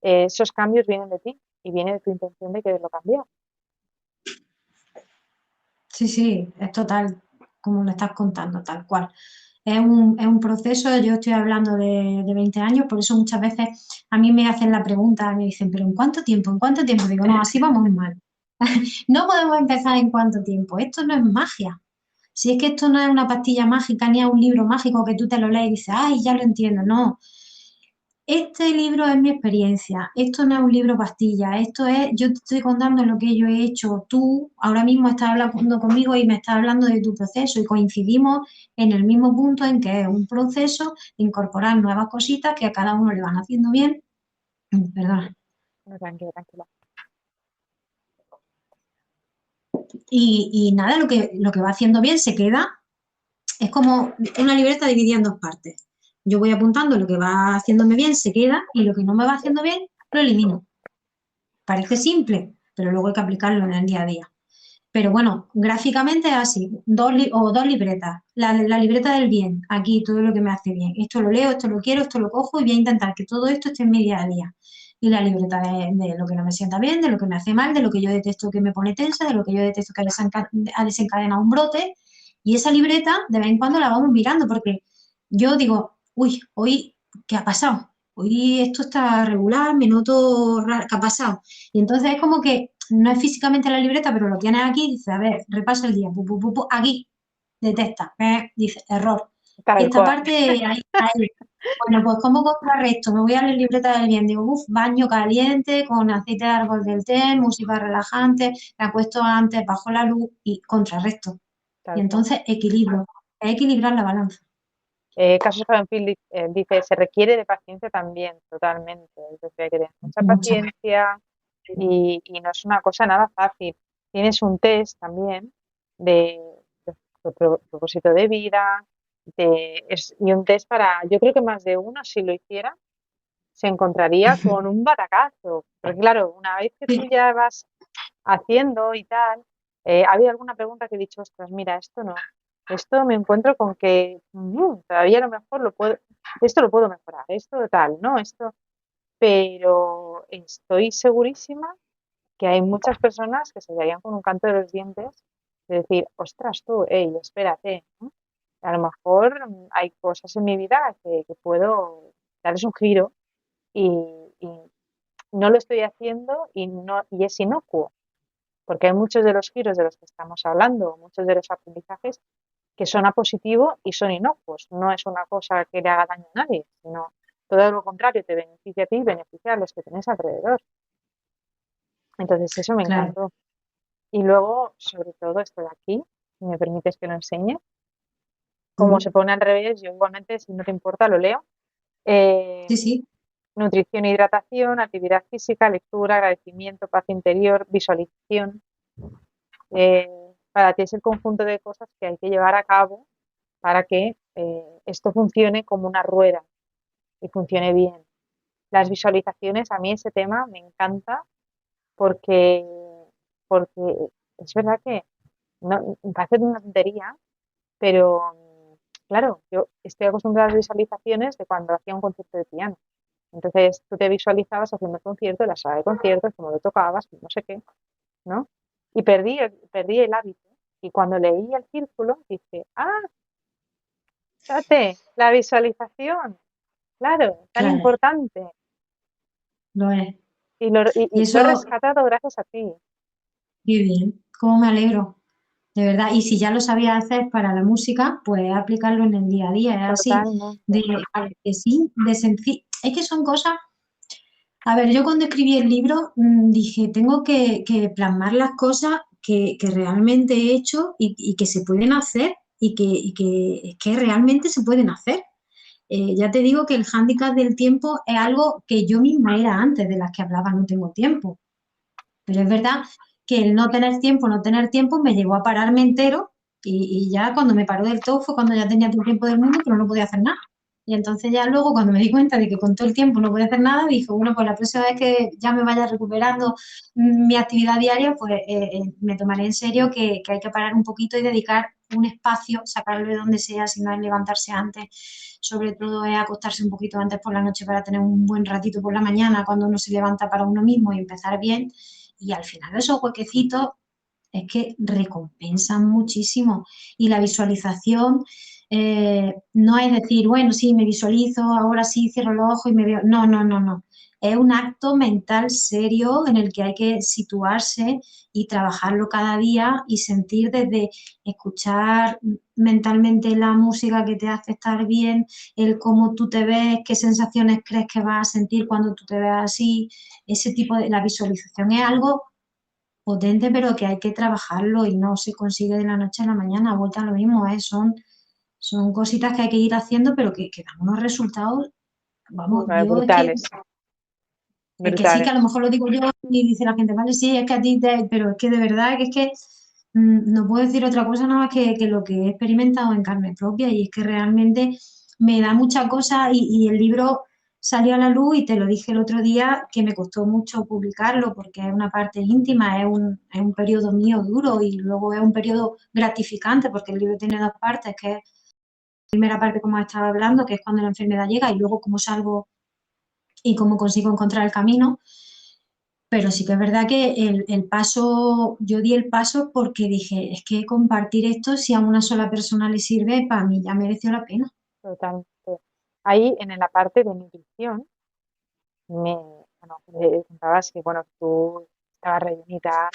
esos cambios vienen de ti y viene de tu intención de quererlo cambiar. Sí, sí, es total, como lo estás contando, tal cual. Es un proceso, yo estoy hablando de 20 años, por eso muchas veces a mí me hacen la pregunta, me dicen, pero ¿en cuánto tiempo? ¿En cuánto tiempo? Digo, no, así vamos mal. No podemos empezar en cuánto tiempo, esto no es magia. Si es que esto no es una pastilla mágica ni es un libro mágico que tú te lo lees y dices, ay, ya lo entiendo, no. Este libro es mi experiencia, esto no es un libro pastilla, esto es, yo te estoy contando lo que yo he hecho, tú ahora mismo estás hablando conmigo y me estás hablando de tu proceso y coincidimos en el mismo punto en que es un proceso de incorporar nuevas cositas que a cada uno le van haciendo bien. Perdona. No, tranquila, tranquila. Y nada, lo que va haciendo bien se queda, es como una libreta dividida en dos partes. Yo voy apuntando lo que va haciéndome bien, se queda, y lo que no me va haciendo bien, lo elimino. Parece simple, pero luego hay que aplicarlo en el día a día. Pero bueno, gráficamente es así, dos libretas. La libreta del bien, aquí todo lo que me hace bien. Esto lo leo, esto lo quiero, esto lo cojo y voy a intentar que todo esto esté en mi día a día. Y la libreta de lo que no me sienta bien, de lo que me hace mal, de lo que yo detesto que me pone tensa, de lo que yo detesto que ha desencadenado un brote. Y esa libreta de vez en cuando la vamos mirando porque yo digo, uy, hoy, ¿qué ha pasado? Hoy esto está regular, me noto raro, ¿qué ha pasado? Y entonces es como que no es físicamente la libreta, pero lo tienes aquí, dice, a ver, repasa el día, aquí, detecta, dice, error. Y Tal esta cual. parte, ahí. Bueno, pues ¿cómo contrarresto? Me voy a la libreta del bien, digo, baño caliente, con aceite de árbol del té, música relajante, me acuesto antes, bajo la luz y contrarresto. Y Tal cual. entonces equilibro, es equilibrar la balanza. Casos Banfield dice, se requiere de paciencia también, totalmente. Es decir, hay que tener mucha Muchas. paciencia y no es una cosa nada fácil. Tienes un test también de, de propósito de vida y un test para, yo creo que más de uno, si lo hiciera, se encontraría con un batacazo. Porque claro, una vez que tú Sí, ya vas haciendo y tal, ha habido alguna pregunta que he dicho, ostras, mira, esto no. Esto me encuentro con que todavía a lo mejor esto lo puedo mejorar, esto tal, ¿no? Esto, pero estoy segurísima que hay muchas personas que se darían con un canto de los dientes de decir, ostras, tú, hey, espérate, ¿no? A lo mejor hay cosas en mi vida que puedo darles un giro y no lo estoy haciendo y es inocuo, porque hay muchos de los giros de los que estamos hablando, muchos de los aprendizajes que son a positivo y son inocuos. No es una cosa que le haga daño a nadie, sino todo lo contrario, te beneficia a ti y beneficia a los que tenés alrededor. Entonces, eso me claro. encantó. Y luego, sobre todo, esto de aquí, si me permites que lo enseñe, como se pone al revés, yo igualmente, si no te importa, lo leo. Eh, Sí, sí. nutrición e hidratación, actividad física, lectura, agradecimiento, paz interior, visualización. Eh, para ti es el conjunto de cosas que hay que llevar a cabo para que esto funcione como una rueda y funcione bien. Las visualizaciones, a mí ese tema me encanta porque, porque es verdad que no, parece una tontería, pero claro, yo estoy acostumbrada a las visualizaciones de cuando hacía un concierto de piano. Entonces tú te visualizabas haciendo el concierto, la sala de conciertos, cómo lo tocabas, no sé qué, ¿no? Y perdí el hábito. Y cuando leí el círculo, dije, ah, fíjate, la visualización, claro, tan Claro, importante. lo es. Y Y lo he eso, rescatado gracias a ti, qué bien, cómo me alegro, de verdad. Y si ya lo sabía hacer para la música, pues aplicarlo en el día a día, es así, totalmente. de sí, de sencillo. Es que son cosas, a ver, yo cuando escribí el libro dije, tengo que plasmar las cosas que realmente he hecho y que se pueden hacer y que realmente se pueden hacer. Ya te digo que el hándicap del tiempo es algo que yo misma era antes de las que hablaba, no tengo tiempo. Pero es verdad que el no tener tiempo me llevó a pararme entero y ya cuando me paró del todo fue cuando ya tenía todo el tiempo del mundo, pero no podía hacer nada. Y entonces ya luego cuando me di cuenta de que con todo el tiempo no podía hacer nada, dije, bueno, pues la próxima vez que ya me vaya recuperando mi actividad diaria, pues me tomaré en serio que hay que parar un poquito y dedicar un espacio, sacarlo de donde sea, si no es levantarse antes, sobre todo es acostarse un poquito antes por la noche para tener un buen ratito por la mañana cuando uno se levanta para uno mismo y empezar bien. Y al final esos huequecitos es que recompensan muchísimo. Y la visualización no es decir, bueno, sí, me visualizo, ahora sí cierro los ojos y me veo. No, no, no, no. Es un acto mental serio en el que hay que situarse y trabajarlo cada día y sentir desde escuchar mentalmente la música que te hace estar bien, el cómo tú te ves, qué sensaciones crees que vas a sentir cuando tú te ves así. Ese tipo de la visualización es algo potente, pero que hay que trabajarlo y no se consigue de la noche a la mañana. Vuelta a lo mismo, ¿eh? Son cositas que hay que ir haciendo, pero que dan unos resultados. Vamos, yo es Brutales, que sí, que a lo brutales. mejor lo digo yo y dice la gente, vale, sí, es que a ti te. Pero es que de verdad que es que no puedo decir otra cosa nada más que lo que he experimentado en carne propia y es que realmente me da mucha cosa y el libro salió a la luz y te lo dije el otro día que me costó mucho publicarlo porque es una parte íntima, es un periodo mío duro y luego es un periodo gratificante porque el libro tiene dos partes, que es la primera parte como estaba hablando, que es cuando la enfermedad llega y luego cómo salgo y cómo consigo encontrar el camino. Pero sí que es verdad que el paso, yo di el paso porque dije, es que compartir esto, si a una sola persona le sirve, para mí ya mereció la pena. Totalmente. Ahí en la parte de nutrición, bueno, contabas que bueno, tú estabas rellenita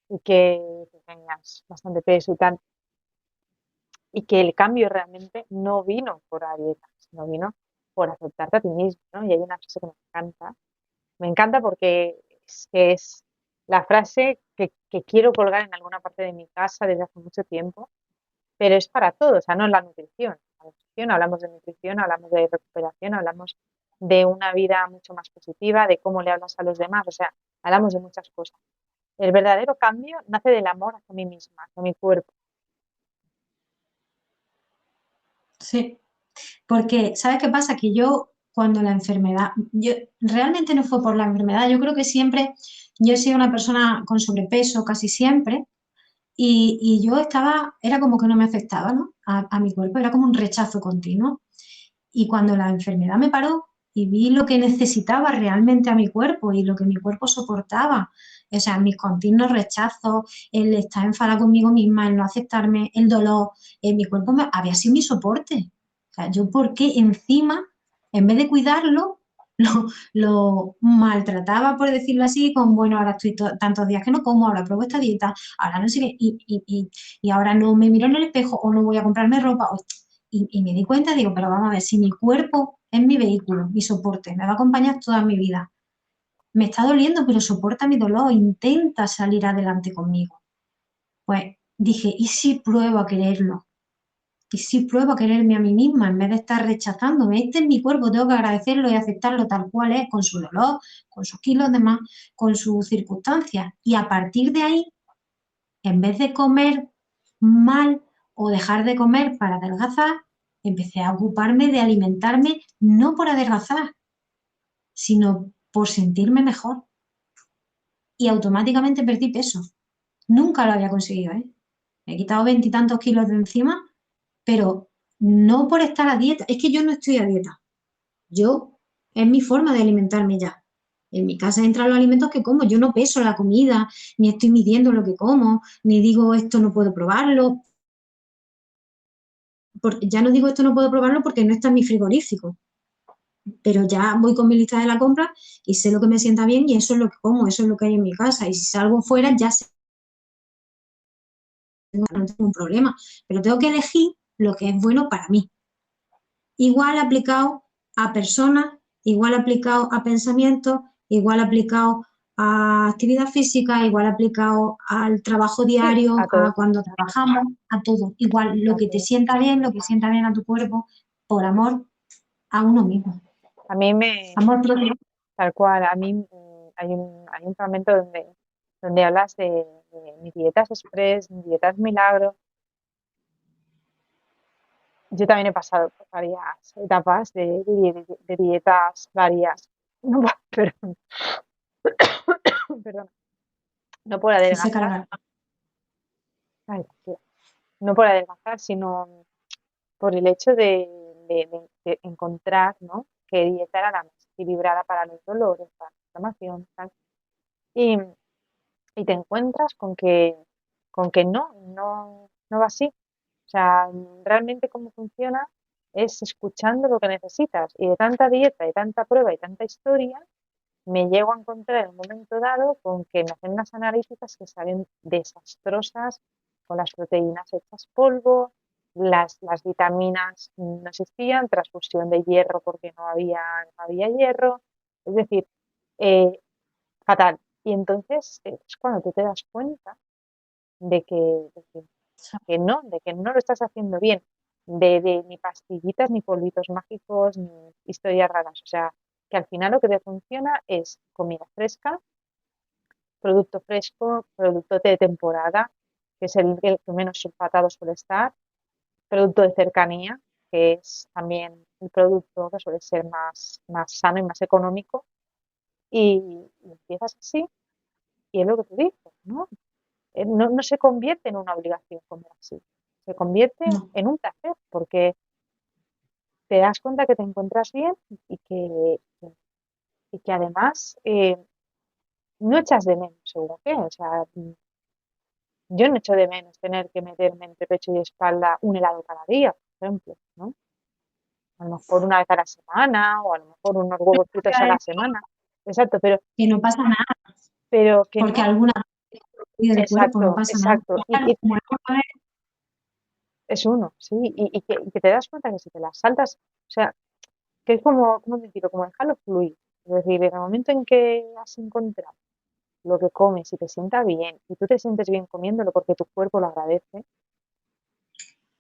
y que tenías bastante peso y tal, y que el cambio realmente no vino por la dieta, sino vino por aceptarte a ti mismo, ¿no? Y hay una frase que me encanta porque es la frase que quiero colgar en alguna parte de mi casa desde hace mucho tiempo, pero es para todo, o sea, no es la nutrición. La nutrición, hablamos de nutrición, hablamos de recuperación, hablamos de una vida mucho más positiva, de cómo le hablas a los demás, o sea, hablamos de muchas cosas. El verdadero cambio nace del amor hacia mí misma, hacia mi cuerpo. Sí, porque, ¿sabes qué pasa? Que yo, cuando la enfermedad, yo realmente no fue por la enfermedad, yo creo que siempre, yo he sido una persona con sobrepeso casi siempre, y yo estaba, era como que no me afectaba, ¿no? A mi cuerpo, era como un rechazo continuo. Y cuando la enfermedad me paró y vi lo que necesitaba realmente a mi cuerpo y lo que mi cuerpo soportaba, o sea, mis continuos rechazos, el estar enfadada conmigo misma, el no aceptarme, el dolor, mi cuerpo había sido mi soporte. O sea, yo porque encima, en vez de cuidarlo, lo maltrataba, por decirlo así, con, bueno, ahora estoy tantos días que no como, ahora pruebo esta dieta, ahora no sé qué, y ahora no me miro en el espejo o no voy a comprarme ropa. Y me di cuenta, digo, pero vamos a ver, si mi cuerpo es mi vehículo, mi soporte, me va a acompañar toda mi vida, me está doliendo, pero soporta mi dolor, intenta salir adelante conmigo. Pues dije, ¿y si pruebo a quererlo? ¿Y si pruebo a quererme a mí misma en vez de estar rechazándome? Este es mi cuerpo, tengo que agradecerlo y aceptarlo tal cual es, con su dolor, con sus kilos de más, con sus circunstancias. Y a partir de ahí, en vez de comer mal o dejar de comer para adelgazar, empecé a ocuparme de alimentarme no por adelgazar, sino por sentirme mejor. Y automáticamente perdí peso. Nunca lo había conseguido, ¿eh? Me he quitado veintitantos kilos de encima, pero no por estar a dieta. Es que yo no estoy a dieta. Yo, es mi forma de alimentarme ya. En mi casa entran los alimentos que como. Yo no peso la comida, ni estoy midiendo lo que como, ni digo esto no puedo probarlo. Porque ya no digo esto no puedo probarlo porque no está en mi frigorífico, pero ya voy con mi lista de la compra y sé lo que me sienta bien y eso es lo que como, eso es lo que hay en mi casa. Y si salgo fuera ya sé que no tengo un problema, pero tengo que elegir lo que es bueno para mí. Igual aplicado a personas, igual aplicado a pensamientos, igual aplicado a actividad física, igual aplicado al trabajo Sí, diario, a a todo, cuando trabajamos, a todo. Igual lo a que te todo. sienta bien, lo que sienta bien a tu cuerpo, por amor a uno mismo. A mí me, Amor propio. tal cual, a mí hay un fragmento donde hablas de mi dietas express, mi dietas milagro. Yo también he pasado por varias etapas de dietas varias. No, perdón, perdón, no puedo Si se adelgazar. carga. Ay, tío. no por adelgazar, sino por el hecho de encontrar, ¿no? Qué dieta era la más equilibrada para los dolores, para la inflamación, tal. Y, y te encuentras con que no va así. O sea, realmente cómo funciona es escuchando lo que necesitas. Y de tanta dieta, y tanta prueba, y tanta historia, me llego a encontrar en un momento dado con que me hacen unas analíticas que salen desastrosas, con las proteínas hechas polvo, las vitaminas no existían, transfusión de hierro porque no había hierro, es decir, eh, fatal. Y entonces es cuando tú te das cuenta de que no lo estás haciendo bien, de ni pastillitas, ni polvitos mágicos, ni historias raras. O sea, que al final lo que te funciona es comida fresco, producto de temporada, que es el que menos sulfatado suele estar, producto de cercanía, que es también el producto que suele ser más sano y más económico, y empiezas así, y es lo que tú dices, ¿no? No se convierte en una obligación comer así, se convierte No, en un placer, porque te das cuenta que te encuentras bien y y que además no echas de menos, seguro que, o sea, yo no echo de menos tener que meterme entre pecho y espalda un helado cada día, por ejemplo, ¿no? A lo mejor una vez a la semana o a lo mejor unos huevos fritos a la semana. Exacto, que no pasa nada, pero que porque no, alguna vez del cuerpo no exacto, pasa nada. exacto. Claro, Y es uno, sí, y que te das cuenta que si te las saltas, o sea, que es como, ¿cómo decirlo? Como dejarlo fluir. Es decir, en el momento en que has encontrado lo que comes y te sienta bien, y tú te sientes bien comiéndolo porque tu cuerpo lo agradece,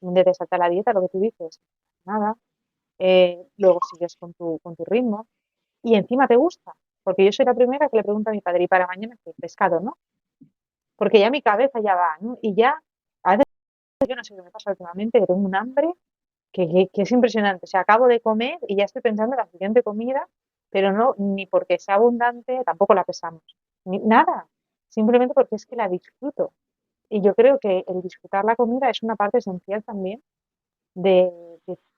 donde te salta la dieta, lo que tú dices, nada, luego sigues con tu ritmo, y encima te gusta, porque yo soy la primera que le pregunto a mi padre, ¿y para mañana qué? Pescado, ¿no? Porque ya mi cabeza ya va, ¿no? Y ya, a veces yo no sé qué me pasa últimamente, que tengo un hambre que es impresionante. O sea, acabo de comer y ya estoy pensando en la siguiente comida, pero no ni porque sea abundante, tampoco la pesamos, ni nada, simplemente porque es que la disfruto. Y yo creo que el disfrutar la comida es una parte esencial también de,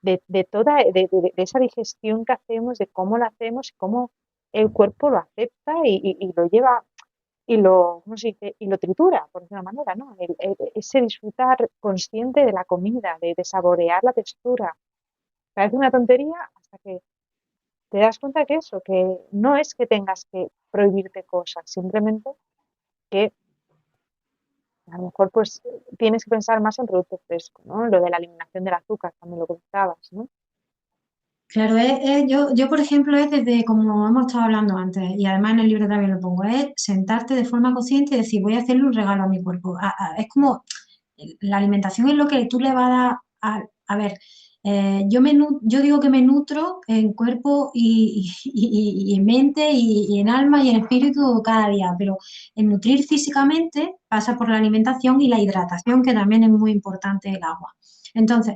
de toda, de esa digestión que hacemos, de cómo la hacemos y cómo el cuerpo lo acepta y lo lleva y lo, ¿cómo se dice? Y lo tritura, por decirlo de una manera, ¿no? Ese disfrutar consciente de la comida, de saborear la textura. Parece una tontería hasta que te das cuenta que eso, que no es que tengas que prohibirte cosas, simplemente que a lo mejor pues tienes que pensar más en producto fresco, ¿no? Lo de la eliminación del azúcar, también lo comentabas, ¿no? claro, yo, por ejemplo, es desde, como hemos estado hablando antes, y además en el libro también lo pongo, es sentarte de forma consciente y decir, voy a hacerle un regalo a mi cuerpo. Es como, la alimentación es lo que tú le vas a dar, a ver, yo digo que me nutro en cuerpo y en mente y en alma y en espíritu cada día, pero el nutrir físicamente pasa por la alimentación y la hidratación, que también es muy importante el agua. Entonces,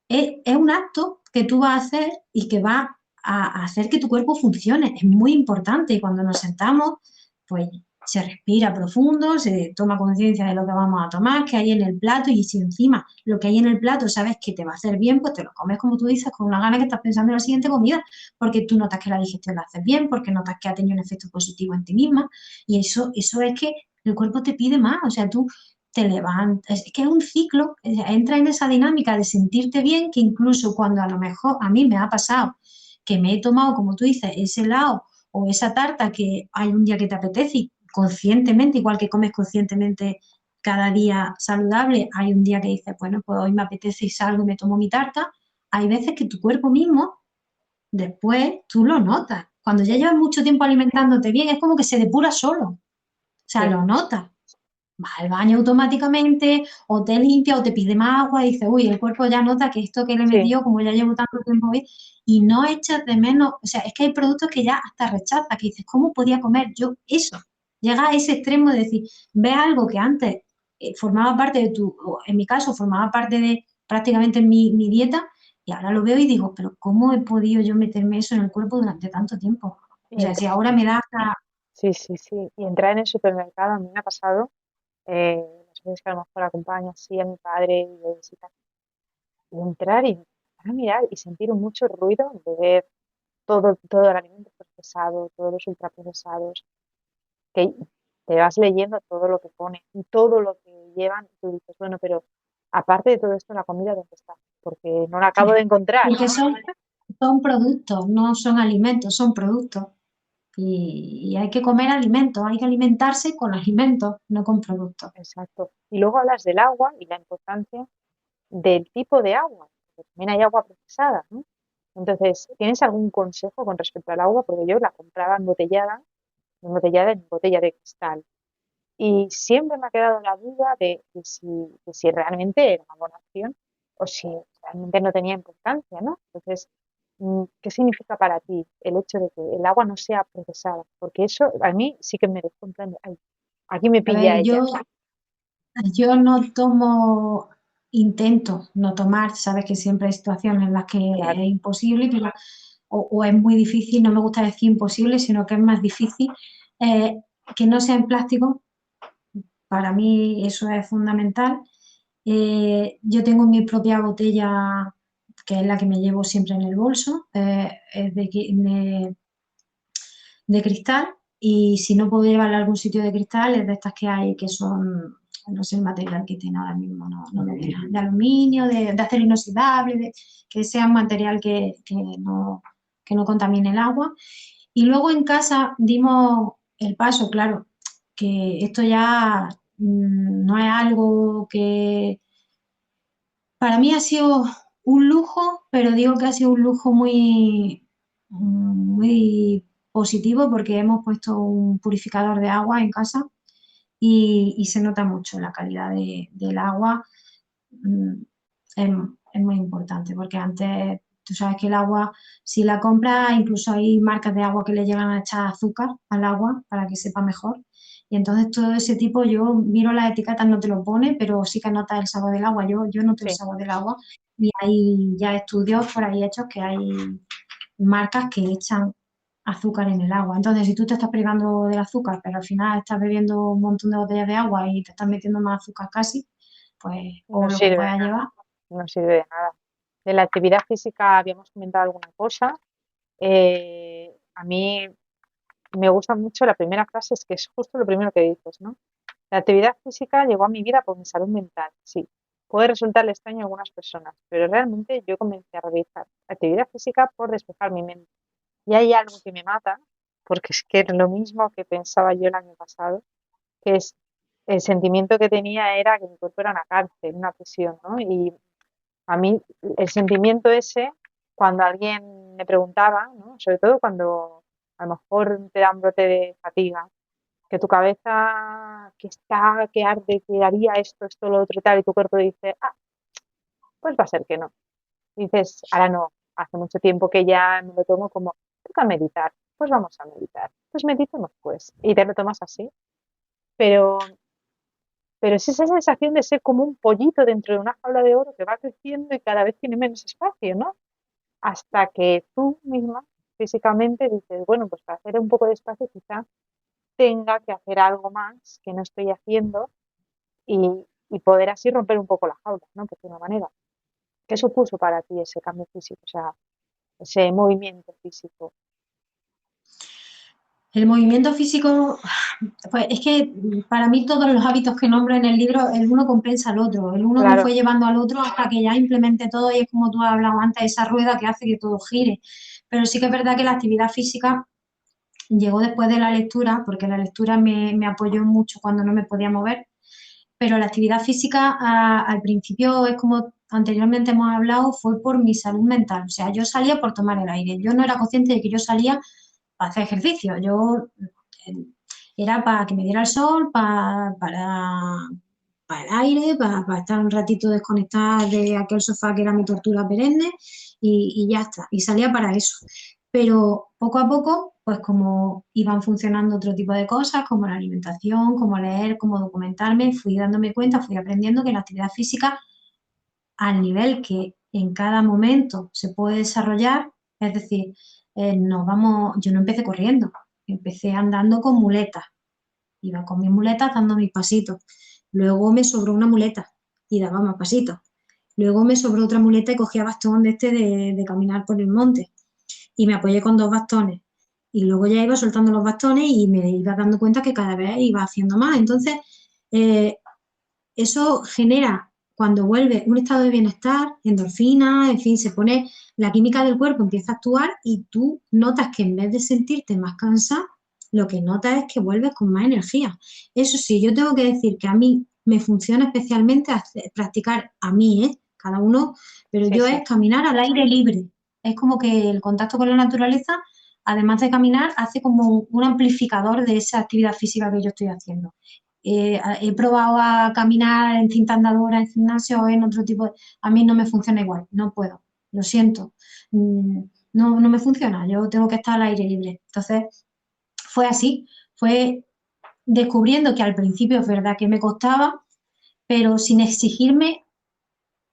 es un acto que tú vas a hacer y que va a hacer que tu cuerpo funcione. Es muy importante y cuando nos sentamos, pues se respira profundo, se toma conciencia de lo que vamos a tomar, que hay en el plato y si encima lo que hay en el plato sabes que te va a hacer bien, pues te lo comes como tú dices, con una gana que estás pensando en la siguiente comida, porque tú notas que la digestión la haces bien, porque notas que ha tenido un efecto positivo en ti misma y eso es que el cuerpo te pide más, o sea, tú te levantas, es que es un ciclo, entra en esa dinámica de sentirte bien, que incluso cuando a lo mejor a mí me ha pasado que me he tomado, como tú dices, ese helado o esa tarta que hay un día que te apetece y conscientemente, igual que comes conscientemente cada día saludable, hay un día que dices, bueno, pues hoy me apetece y salgo y me tomo mi tarta, hay veces que tu cuerpo mismo, después tú lo notas. Cuando ya Sí, llevas mucho tiempo alimentándote bien, es como que se depura solo. O sea, sí, lo notas. Va al baño automáticamente, o te limpia, o te pide más agua, y dices, uy, el cuerpo ya nota que esto que le he sí, metido, como ya llevo tanto tiempo bien, y no echas de menos, o sea, es que hay productos que ya hasta rechazas, que dices, ¿cómo podía comer yo eso? Llega a ese extremo de decir, ves algo que antes formaba parte de tu, o en mi caso, formaba parte de prácticamente mi dieta, y ahora lo veo y digo, pero ¿cómo he podido yo meterme eso en el cuerpo durante tanto tiempo? O y sea, si entrar, ahora me da hasta... sí, sí, sí, y entrar en el supermercado a mí me ha pasado, muchas veces que a lo mejor acompaño así a mi padre y de visita, y entrar y empezar a mirar y sentir mucho ruido de ver todo el alimento procesado, todos los ultraprocesados, que te vas leyendo todo lo que pone y todo lo que llevan, y tú dices, bueno, pero aparte de todo esto, la comida, ¿dónde está? Porque no la acabo de encontrar. Porque son productos, no son alimentos, son productos. Y hay que comer alimentos, hay que alimentarse con alimentos, no con productos. Exacto. Y luego hablas del agua y la importancia del tipo de agua, porque también hay agua procesada, ¿no? Entonces, ¿tienes algún consejo con respecto al agua? Porque yo la compraba embotellada en botella de cristal. Y siempre me ha quedado la duda de si realmente era una buena opción o si realmente no tenía importancia, ¿no? Entonces, ¿qué significa para ti el hecho de que el agua no sea procesada? Porque eso a mí sí que me dejó en plan de, "Ay, aquí me A pilla ver, ella". yo no tomo, intento no tomar, sabes que siempre hay situaciones en las que Claro, es imposible, pero, o es muy difícil, no me gusta decir imposible, sino que es más difícil, eh, que no sea en plástico, para mí eso es fundamental. Yo tengo mi propia botella, que es la que me llevo siempre en el bolso, es de cristal, y si no puedo llevarla a algún sitio de cristal, es de estas que hay que son, no sé el material que tiene ahora mismo, no lo dirá, de aluminio, de acero inoxidable, que sea un material que no contamine el agua. Y luego en casa dimos el paso, claro, que esto ya no es algo que para mí ha sido un lujo, pero digo que ha sido un lujo muy positivo porque hemos puesto un purificador de agua en casa y se nota mucho la calidad del agua. mm, es, es muy importante porque antes, tú sabes que el agua, si la compras, incluso hay marcas de agua que le llegan a echar azúcar al agua para que sepa mejor. Y entonces todo ese tipo, yo miro las etiquetas, no te lo pone, pero sí que notas el sabor del agua. Yo noto el sí, sabor del agua y hay ya estudios por ahí hechos que hay marcas que echan azúcar en el agua. Entonces, si tú te estás privando del azúcar, pero al final estás bebiendo un montón de botellas de agua y te estás metiendo más azúcar casi, pues, no o lo que sirve de puedas nada, llevar. no sirve de nada. De la actividad física habíamos comentado alguna cosa. A mí me gusta mucho la primera frase, es que es justo lo primero que dices, ¿no? La actividad física llegó a mi vida por mi salud mental, sí. Puede resultarle extraño a algunas personas, pero realmente yo comencé a realizar actividad física por despejar mi mente. Y hay algo que me mata, porque es que es lo mismo que pensaba yo el año pasado, que es el sentimiento que tenía era que mi cuerpo era una cárcel, una prisión, ¿no? Y a mí el sentimiento ese, cuando alguien me preguntaba, ¿no? Sobre todo cuando a lo mejor te da un brote de fatiga, que tu cabeza que está, que arde, que haría esto, esto, lo otro y tal, y tu cuerpo dice, ah, pues va a ser que no. Y dices, ahora no, hace mucho tiempo que ya me lo tomo como, toca meditar, pues vamos a meditar, pues meditemos pues, y te lo tomas así, pero, pero es esa sensación de ser como un pollito dentro de una jaula de oro que va creciendo y cada vez tiene menos espacio, ¿no? Hasta que tú misma físicamente dices, bueno, pues para hacer un poco de espacio quizá tenga que hacer algo más que no estoy haciendo y poder así romper un poco la jaula, ¿no? Por una manera. ¿Qué supuso para ti ese cambio físico, o sea, ese movimiento físico? El movimiento físico, pues es que para mí todos los hábitos que nombro en el libro, el uno compensa al otro, el uno me Claro, fue llevando al otro hasta que ya implementé todo y es como tú has hablado antes, esa rueda que hace que todo gire. Pero sí que es verdad que la actividad física llegó después de la lectura, porque la lectura me apoyó mucho cuando no me podía mover, pero la actividad física al principio es como anteriormente hemos hablado, fue por mi salud mental, o sea, yo salía por tomar el aire, yo no era consciente de que yo salía para hacer ejercicio, yo era para que me diera el sol, para el aire, para estar un ratito desconectada de aquel sofá que era mi tortura perenne y ya está, y salía para eso. Pero poco a poco, pues como iban funcionando otro tipo de cosas, como la alimentación, como leer, como documentarme, fui dándome cuenta, fui aprendiendo que la actividad física, al nivel que en cada momento se puede desarrollar, es decir, yo no empecé corriendo, empecé andando con muletas, iba con mis muletas dando mis pasitos. Luego me sobró una muleta y daba más pasitos. Luego me sobró otra muleta y cogía bastón de de caminar por el monte y me apoyé con dos bastones. Y luego ya iba soltando los bastones y me iba dando cuenta que cada vez iba haciendo más. Entonces, eh, eso genera, cuando vuelve, un estado de bienestar, endorfina, en fin, se pone, la química del cuerpo empieza a actuar y tú notas que en vez de sentirte más cansada, lo que notas es que vuelves con más energía. Eso sí, yo tengo que decir que a mí me funciona especialmente practicar a mí, ¿eh? Cada uno, pero Sí, yo sí, es caminar al aire libre. Es como que el contacto con la naturaleza, además de caminar, hace como un amplificador de esa actividad física que yo estoy haciendo. He probado a caminar en cinta andadora, en gimnasio o en otro tipo. A mí no me funciona igual, no puedo, lo siento. No, no me funciona, yo tengo que estar al aire libre. Entonces, fue así, fue descubriendo que al principio es verdad que me costaba, pero sin exigirme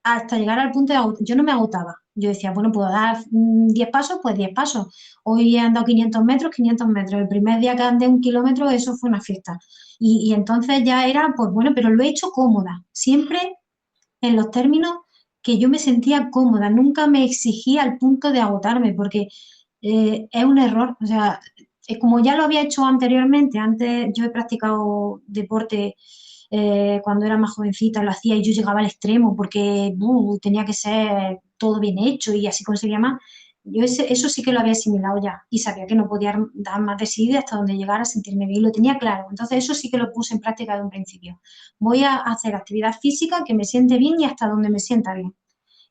hasta llegar al punto de yo no me agotaba. Yo decía, bueno, puedo dar 10 pasos, pues 10 pasos. Hoy he andado 500 metros, 500 metros. El primer día que andé 1 kilómetro, eso fue una fiesta. Y entonces ya era, pues bueno, pero lo he hecho cómoda, siempre en los términos que yo me sentía cómoda, nunca me exigía al punto de agotarme, porque es un error. O sea, como ya lo había hecho anteriormente, antes yo he practicado deporte cuando era más jovencita, lo hacía y yo llegaba al extremo porque tenía que ser todo bien hecho y así conseguía más. Yo eso sí que lo había asimilado ya y sabía que no podía dar más de sí hasta donde llegara a sentirme bien, lo tenía claro. Entonces eso sí que lo puse en práctica de un principio. Voy a hacer actividad física que me siente bien y hasta donde me sienta bien.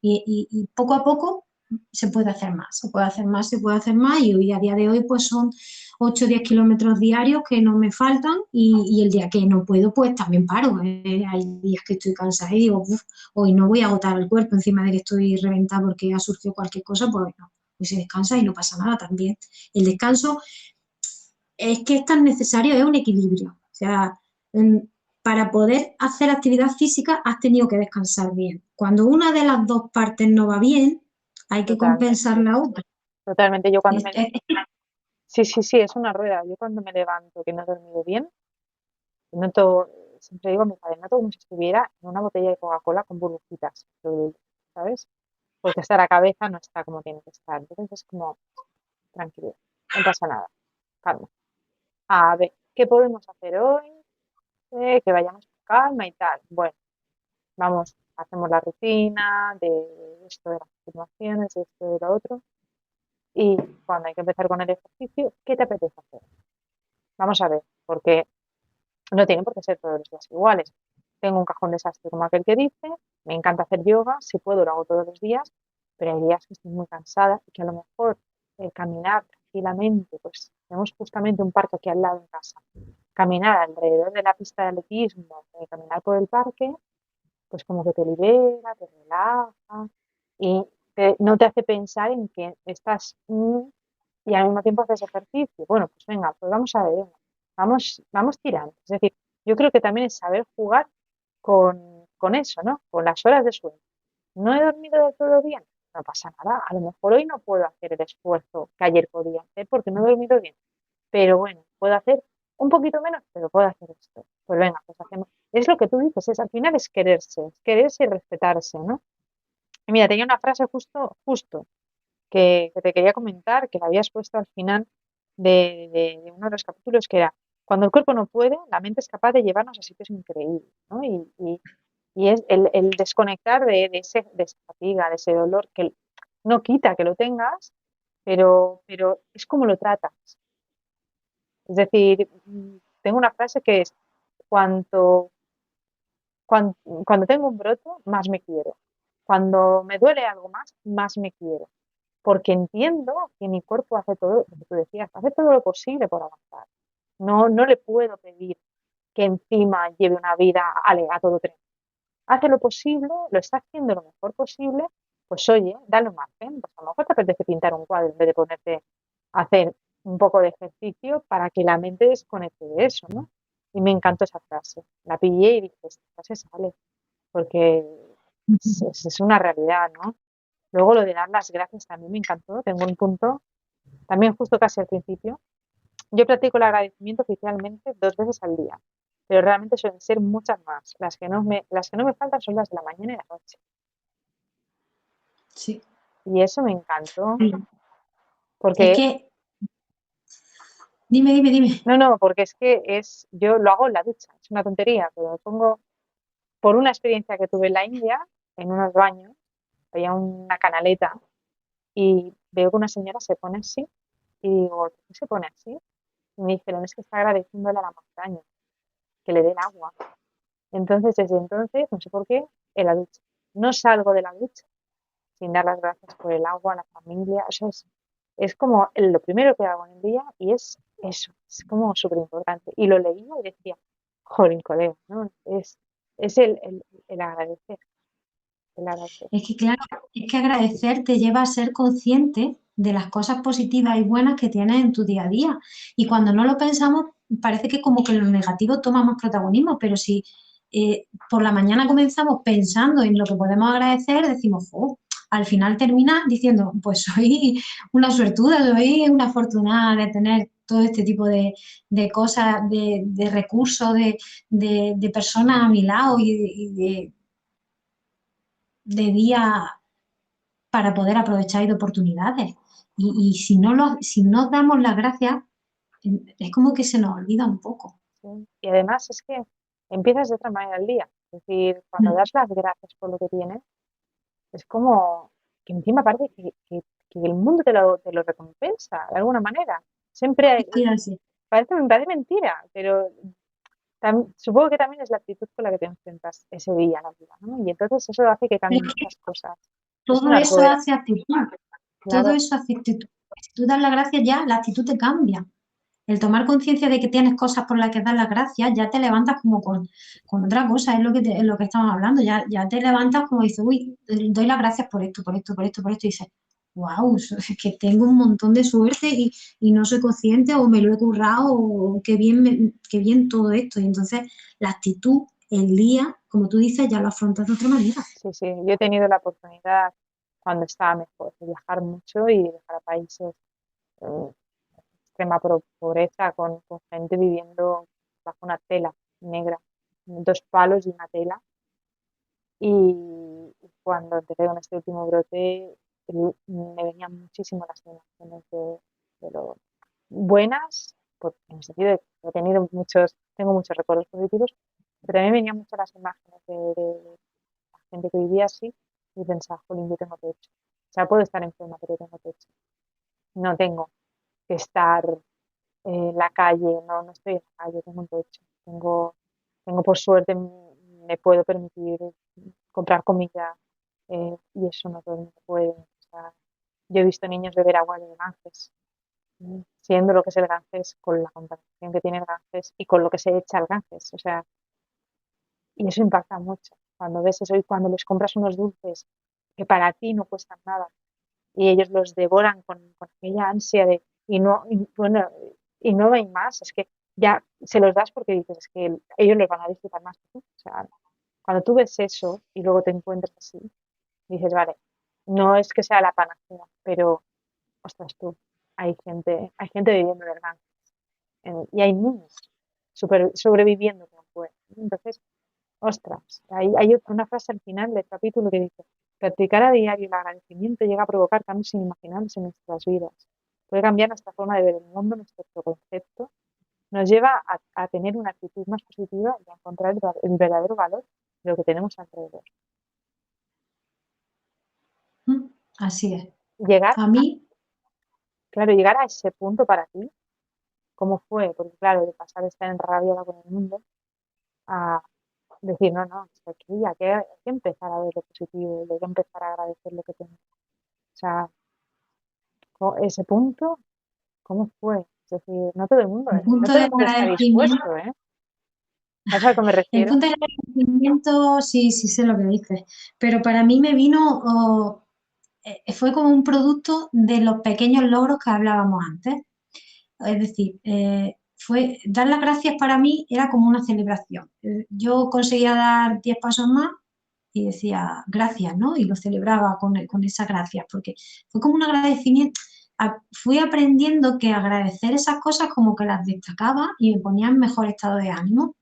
Y poco a poco se puede hacer más, se puede hacer más, se puede hacer más y hoy a día de hoy pues son 8 o 10 kilómetros diarios que no me faltan y el día que no puedo pues también paro. Hay días que estoy cansada y digo, hoy no voy a agotar el cuerpo encima de que estoy reventada porque ha surgido cualquier cosa, pues no, pues se descansa y no pasa nada también. El descanso es que es tan necesario, es un equilibrio. O sea, para poder hacer actividad física has tenido que descansar bien. Cuando una de las dos partes no va bien, hay que compensar totalmente. la otra. Totalmente. Yo cuando Es- me... es- Sí, sí, sí, es una rueda. Yo cuando me levanto que no he dormido bien, noto, siempre digo a mi padre, noto como si estuviera en una botella de Coca-Cola con burbujitas, ¿sabes? Porque hasta la cabeza no está como tiene que estar. Entonces es como, tranquilo, no pasa nada, calma. A ver, ¿qué podemos hacer hoy? Que vayamos con calma y tal. Bueno, vamos, hacemos la rutina de esto de las afirmaciones, de esto de lo otro. Y cuando hay que empezar con el ejercicio, ¿qué te apetece hacer? Vamos a ver, porque no tiene por qué ser todos los días iguales. Tengo un cajón desastre como aquel que dice, me encanta hacer yoga, si puedo lo hago todos los días, pero hay días que estoy muy cansada y que a lo mejor caminar tranquilamente, pues tenemos justamente un parque aquí al lado en casa, caminar alrededor de la pista de atletismo, caminar por el parque, pues como que te libera, te relaja y no te hace pensar en que estás y al mismo tiempo haces ejercicio. Bueno, pues venga, pues vamos a ver, vamos tirando. Es decir, yo creo que también es saber jugar con eso, ¿no? Con las horas de sueño. No he dormido del todo bien, no pasa nada. A lo mejor hoy no puedo hacer el esfuerzo que ayer podía hacer porque no he dormido bien. Pero bueno, puedo hacer un poquito menos, pero puedo hacer esto. Pues venga, pues hacemos. Es lo que tú dices, al final es quererse y respetarse, ¿no? Y mira, tenía una frase justo que te quería comentar, que la habías puesto al final de uno de los capítulos, que era, cuando el cuerpo no puede, la mente es capaz de llevarnos a sitios increíbles, ¿no? Y es el desconectar de esa fatiga, de ese dolor, que no quita que lo tengas, pero es como lo tratas. Es decir, tengo una frase que es, cuanto, cuando tengo un brote, más me quiero. Cuando me duele algo más me quiero. Porque entiendo que mi cuerpo hace todo, lo que tú decías, hace todo lo posible por avanzar. No le puedo pedir que encima lleve una vida a todo tren. Hace lo posible, lo está haciendo lo mejor posible, pues oye, dale un margen. Pues a lo mejor te apetece pintar un cuadro en vez de ponerte a hacer un poco de ejercicio para que la mente desconecte de eso, ¿no? Y me encantó esa frase. La pillé y dije, esta frase sale, porque es una realidad, ¿no? Luego lo de dar las gracias también me encantó. Tengo un punto, también justo casi al principio. Yo practico el agradecimiento oficialmente 2 veces al día. pero realmente suelen ser muchas más. Las que no me faltan son las de la mañana y la noche. Sí. Y eso me encantó, Es porque, que, dime. no, porque es que yo lo hago en la ducha, es una tontería, pero me pongo, por una experiencia que tuve en la India, en unos baños, había una canaleta y veo que una señora se pone así y digo, ¿por qué se pone así? Y me dijeron, es que está agradeciéndole a la montaña que le dé el agua. Entonces, desde entonces, no sé por qué, en la ducha. No salgo de la ducha sin dar las gracias por el agua, a la familia. O sea, es como lo primero que hago en el día y es eso, es como súper importante. Y lo leía y decía, joder, colega, ¿no? Es el agradecer, el agradecer. Es que claro, es que agradecer te lleva a ser consciente de las cosas positivas y buenas que tienes en tu día a día. Y cuando no lo pensamos, parece que como que lo negativo toma más protagonismo, pero si por la mañana comenzamos pensando en lo que podemos agradecer, decimos, oh, al final termina diciendo, pues soy una suertuda, soy una afortunada de tener todo este tipo de cosas, de recursos, de personas a mi lado y de día para poder aprovechar de oportunidades. Y si no damos las gracias, es como que se nos olvida un poco. ¿Sí? Y además es que empiezas de otra manera el día. Es decir, cuando das las gracias por lo que tienes, es como que encima parece que el mundo te lo recompensa de alguna manera. Siempre Sí, así. me parece mentira, pero supongo que también es la actitud con la que te enfrentas ese día a la vida, ¿no? Y entonces eso hace que cambien muchas cosas. Es Todo una eso rueda, hace actitud. Todo claro. eso hace actitud. Si tú das las gracias ya, la actitud te cambia. El tomar conciencia de que tienes cosas por las que dar las gracias, ya te levantas como con otra cosa, es es lo que estamos hablando, ya te levantas como dices, uy, doy las gracias por esto, por esto, y dices, wow, es que tengo un montón de suerte y no soy consciente o me lo he currado o qué bien todo esto. Y entonces la actitud, el día, como tú dices, ya lo afrontas de otra manera. Sí, sí. Yo he tenido la oportunidad cuando estaba mejor de viajar mucho y de viajar a países en extrema pobreza con gente viviendo bajo una tela negra, dos palos y una tela. Y cuando empecé con este último brote, me venían muchísimo las imágenes de lo buenas, en el sentido de que tengo muchos recuerdos positivos, pero también venían mucho las imágenes de la gente que vivía así y pensaba, jolín, yo tengo techo. O sea, puedo estar enferma, pero tengo techo. No tengo que estar en la calle, no estoy en la calle, tengo un techo. Tengo por suerte, me puedo permitir comprar comida y eso no todo el mundo puede. O sea, yo he visto niños beber agua de Ganges, siendo lo que es el Ganges, con la contaminación que tiene el Ganges y con lo que se echa al Ganges. O sea, y eso impacta mucho. Cuando ves eso y cuando les compras unos dulces que para ti no cuestan nada y ellos los devoran con aquella ansia de, bueno, y no hay más, es que ya se los das porque dices, es que ellos los van a disfrutar más que tú. O sea, cuando tú ves eso y luego te encuentras así, dices, vale, no es que sea la panacea, pero, ostras tú, hay gente viviendo del Ganges y hay niños sobreviviendo como pueden. Entonces, ostras, hay una frase al final del capítulo que dice, practicar a diario el agradecimiento llega a provocar cambios inimaginables en nuestras vidas. Puede cambiar nuestra forma de ver el mundo, nuestro concepto, nos lleva a tener una actitud más positiva y a encontrar el verdadero valor de lo que tenemos alrededor. Así es. Llegar A a, mí, claro, llegar a ese punto para ti, ¿cómo fue? Porque claro, de pasar de estar enrabiada con el mundo a decir, no, esto aquí hay que empezar a ver lo positivo, hay que empezar a agradecer lo que tengo. O sea, ese punto, ¿cómo fue? Es decir, el no punto todo de el mundo está agradecimiento. dispuesto, ¿eh? ¿Sabes a qué me El refiero? punto de agradecimiento, sí, sí sé lo que dices, pero para mí me vino, fue como un producto de los pequeños logros que hablábamos antes. Es decir, dar las gracias para mí era como una celebración. Yo conseguía dar 10 pasos más y decía gracias, ¿no? Y lo celebraba con esas gracias, porque fue como un agradecimiento. Fui aprendiendo que agradecer esas cosas como que las destacaba y me ponía en mejor estado de ánimo.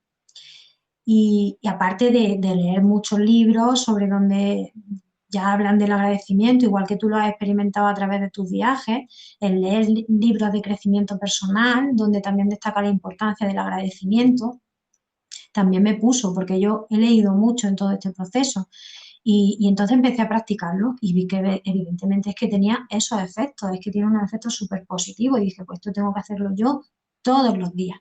y aparte de leer muchos libros sobre donde ya hablan del agradecimiento, igual que tú lo has experimentado a través de tus viajes, el leer libros de crecimiento personal, donde también destaca la importancia del agradecimiento, también me puso, porque yo he leído mucho en todo este proceso y entonces empecé a practicarlo y vi que evidentemente es que tenía esos efectos, es que tiene unos efectos súper positivos y dije, pues esto tengo que hacerlo yo todos los días.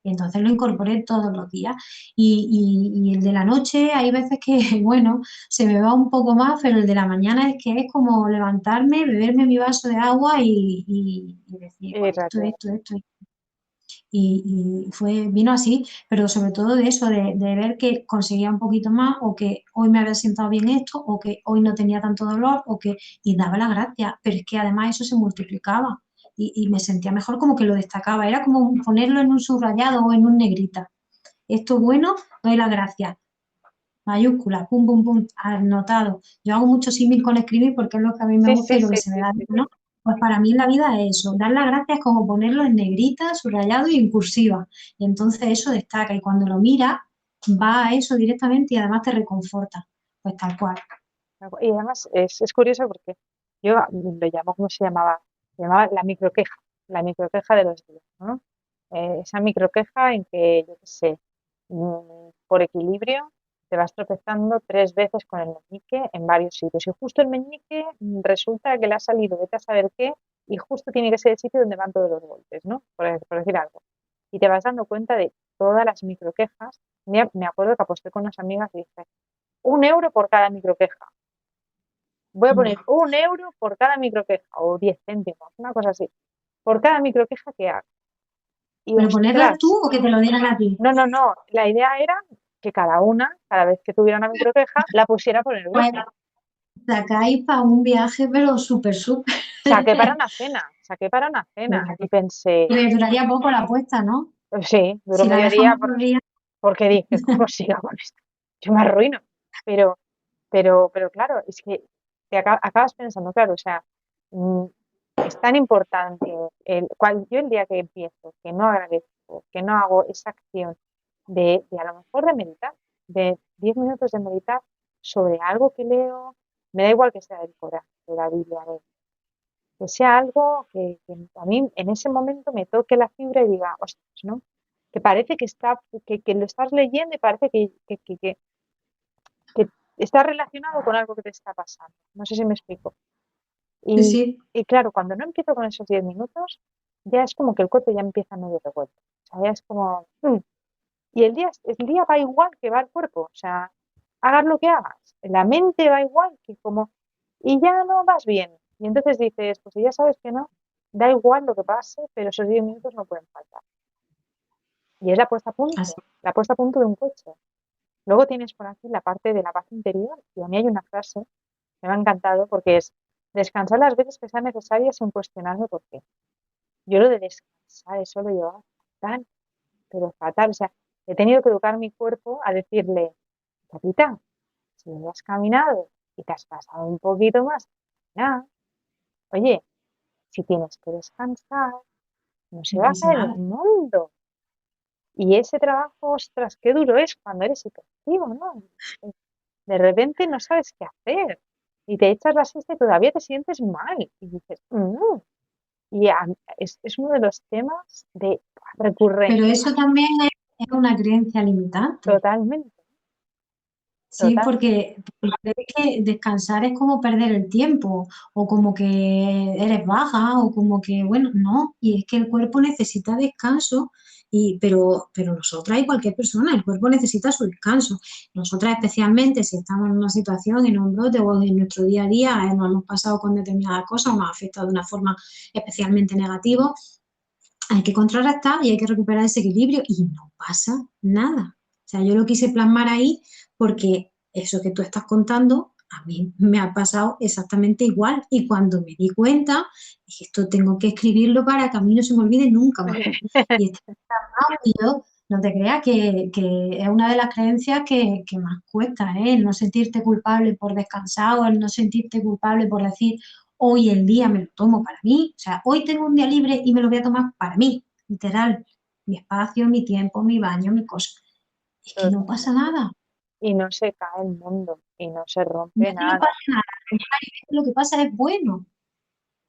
Y entonces lo incorporé todos los días. Y el de la noche, hay veces que, bueno, se me va un poco más, pero el de la mañana es que es como levantarme, beberme mi vaso de agua y decir, Y pues rápido. esto. Vino así, pero sobre todo de eso, de ver que conseguía un poquito más, o que hoy me había sentado bien esto, o que hoy no tenía tanto dolor, y daba la gracia, pero es que además eso se multiplicaba y me sentía mejor, como que lo destacaba, era como ponerlo en un subrayado o en un negrita. Esto bueno, doy la gracia, mayúscula, pum, pum, pum, anotado. Yo hago mucho símil con escribir porque es lo que a mí me Sí, gusta sí, y lo que sí, se me sí, da sí. bien, ¿no? Pues para mí en la vida es eso, dar las gracias es como ponerlo en negrita, subrayado y en cursiva. Y entonces eso destaca y cuando lo miras va a eso directamente y además te reconforta. Pues tal cual. Y además es curioso porque yo lo llamo, ¿cómo se llamaba? Se llamaba la microqueja de los días, ¿no? Esa microqueja en que, yo qué sé, por equilibrio te vas tropezando 3 veces con el meñique en varios sitios. Y justo el meñique resulta que le ha salido, vete a saber qué, y justo tiene que ser el sitio donde van todos los golpes, ¿no? Por decir algo. Y te vas dando cuenta de todas las microquejas. Me acuerdo que aposté con unas amigas y dije, 1 euro por cada microqueja. Voy a poner Buah. 1 euro por cada microqueja, o 10 céntimos, una cosa así, por cada microqueja que haga. Y ¿Pero ponerlas tú ostras, o que te lo dieran a ti? no, no, no, la idea era que cada una, cada vez que tuviera una microqueja, la pusiera por el Pues grupo. sacáis para un viaje, pero súper, súper. Saqué para una cena y pensé, Y me duraría poco la apuesta, ¿no? sí, duró Si la medio día dejamos por día. porque dije, ¿cómo sigo con esto? Yo me arruino. Pero, pero claro, es que acabas pensando, claro, o sea, mm, es tan importante yo el día que empiezo, que no agradezco, que no hago esa acción de a lo mejor de meditar, de 10 minutos de meditar sobre algo que leo, me da igual que sea del Corán, de la Biblia, que sea algo que a mí en ese momento me toque la fibra y diga, ostras, ¿no? Que parece que lo estás leyendo y parece que está relacionado con algo que te está pasando. No sé si me explico. Sí, Y, sí. y claro, cuando no empiezo con esos 10 minutos, ya es como que el cuerpo ya empieza medio revuelto. O sea, ya es como... Y el día va igual que va el cuerpo. O sea, hagas lo que hagas. La mente va igual que como... Y ya no vas bien. Y entonces dices, pues si ya sabes que no, da igual lo que pase, pero esos 10 minutos no pueden faltar. Y es Así. la puesta a punto de un coche. Luego tienes por aquí la parte de la paz interior, y a mí hay una frase que me ha encantado porque es descansar las veces que sean necesarias sin cuestionarme por qué. Yo lo de descansar, eso lo llevaba fatal, pero fatal. O sea, he tenido que educar mi cuerpo a decirle, capitán, si has caminado y te has pasado un poquito más, nada, oye, si tienes que descansar, no se No va a pasa caer nada. el mundo. Y ese trabajo, ostras, qué duro es cuando eres hiperactivo, ¿no? De repente no sabes qué hacer y te echas la siesta y todavía te sientes mal. Y dices, "Mm". Y es uno de los temas de Pero recurrente, eso también es una creencia limitante. totalmente, Sí, totalmente. porque crees que descansar es como perder el tiempo, o como que eres baja, o como que, bueno, no, y es que el cuerpo necesita descanso, pero nosotras y cualquier persona, el cuerpo necesita su descanso. Nosotras especialmente si estamos en una situación, en un brote o en nuestro día a día, nos hemos pasado con determinadas cosas o nos ha afectado de una forma especialmente negativa, hay que contrarrestar y hay que recuperar ese equilibrio y no pasa nada. O sea, yo lo quise plasmar ahí porque eso que tú estás contando a mí me ha pasado exactamente igual y cuando me di cuenta dije, esto tengo que escribirlo para que a mí no se me olvide nunca más. Y está plasmado y yo no te creas que es una de las creencias que más cuesta, ¿eh? El no sentirte culpable por descansar o el no sentirte culpable por decir, hoy el día me lo tomo para mí, o sea, hoy tengo un día libre y me lo voy a tomar para mí, literal, mi espacio, mi tiempo, mi baño, mi cosa. es que no pasa totalmente. nada. Y no se cae el mundo y no se No rompe es que no nada. pasa nada, lo que pasa es bueno.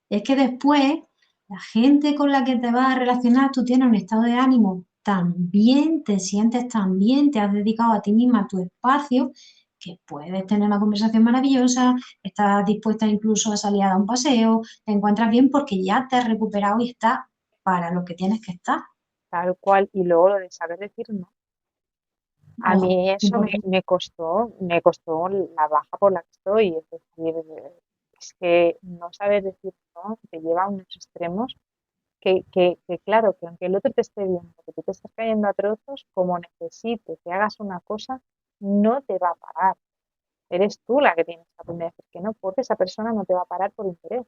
Es que después la gente con la que te vas a relacionar, tú tienes un estado de ánimo tan bien, te sientes tan bien, te has dedicado a ti misma, a tu espacio, que puedes tener una conversación maravillosa, estás dispuesta incluso a salir a dar un paseo, te encuentras bien porque ya te has recuperado y estás para lo que tienes que estar. Tal cual. Y luego lo de saber decir no. A Oh, mí eso me costó la baja por la que estoy. Es decir, es que no saber decir no te lleva a unos extremos que claro, que aunque el otro te esté viendo, que tú te estás cayendo a trozos, como necesite que hagas una cosa, no te va a parar. Eres tú la que tienes que aprender a decir que no, porque esa persona no te va a parar por interés.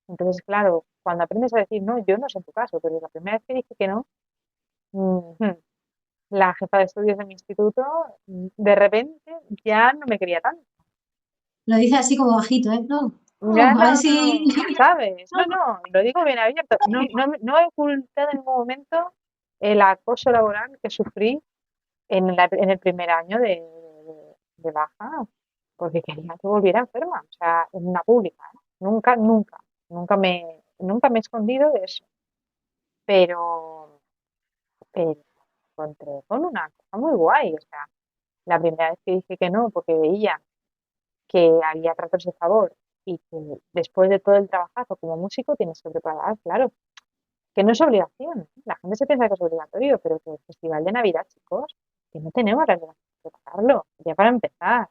Entonces, claro, cuando aprendes a decir no, yo no sé en tu caso, pero la primera vez que dije que no, mm, la jefa de estudios de mi instituto, de repente ya no me quería tanto. lo dices así como bajito, ¿eh? No, Ya a ver no, si... ¿sabes? No, no, lo digo bien abierto. No, no, no he ocultado en ningún momento el acoso laboral que sufrí en el primer año de baja, porque quería que volviera enferma, o sea, en una pública, ¿eh? Nunca, nunca, nunca me he escondido de eso, pero, pero encontré con una cosa muy guay, o sea, la primera vez que dije que no, porque veía que había tratos de favor y que después de todo el trabajazo como músico tienes que preparar, claro, que no es obligación, ¿eh? La gente se piensa que es obligatorio, pero que el Festival de Navidad, chicos, que no tenemos las ganas de prepararlo, ya para empezar.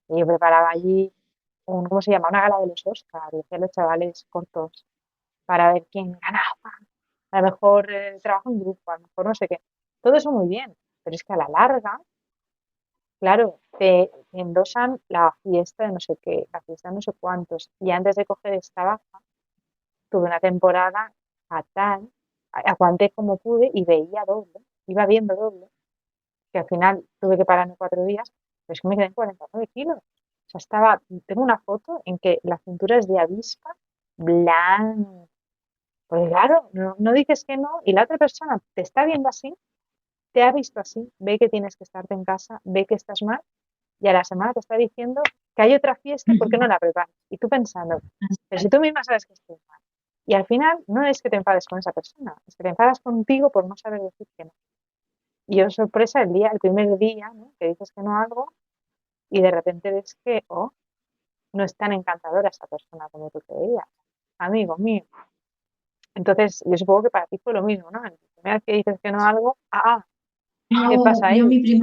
Y yo preparaba allí ¿cómo se llama? Una gala de los Oscars, y hacía los chavales cortos para ver quién ganaba. A lo mejor trabajo en grupo, a lo mejor no sé qué. Todo eso muy bien, pero es que a la larga, claro, te endosan la fiesta de no sé qué, la fiesta de no sé cuántos. Y antes de coger esta baja, tuve una temporada fatal, aguanté como pude y veía doble, iba viendo doble, que al final tuve que pararme 4 días, pero es que me quedé en 49 kilos. O sea, tengo una foto en que la cintura es de avispa blanca. Porque claro, no, no dices que no y la otra persona te está viendo así, te ha visto así, ve que tienes que estarte en casa, ve que estás mal y a la semana te está diciendo que hay otra fiesta y por qué no la preparas. Y tú pensando, pero si tú misma sabes que estoy mal. Y al final no es que te enfades con esa persona, es que te enfadas contigo por no saber decir que no. Y yo, sorpresa, el primer día, ¿no? Que dices que no a algo y de repente ves que, oh, no es tan encantadora esa persona como tú creías, amigo mío. Entonces, yo supongo que para ti fue lo mismo, ¿no? La primera vez que dices que no a algo, ¿qué Yo, pasa yo ahí?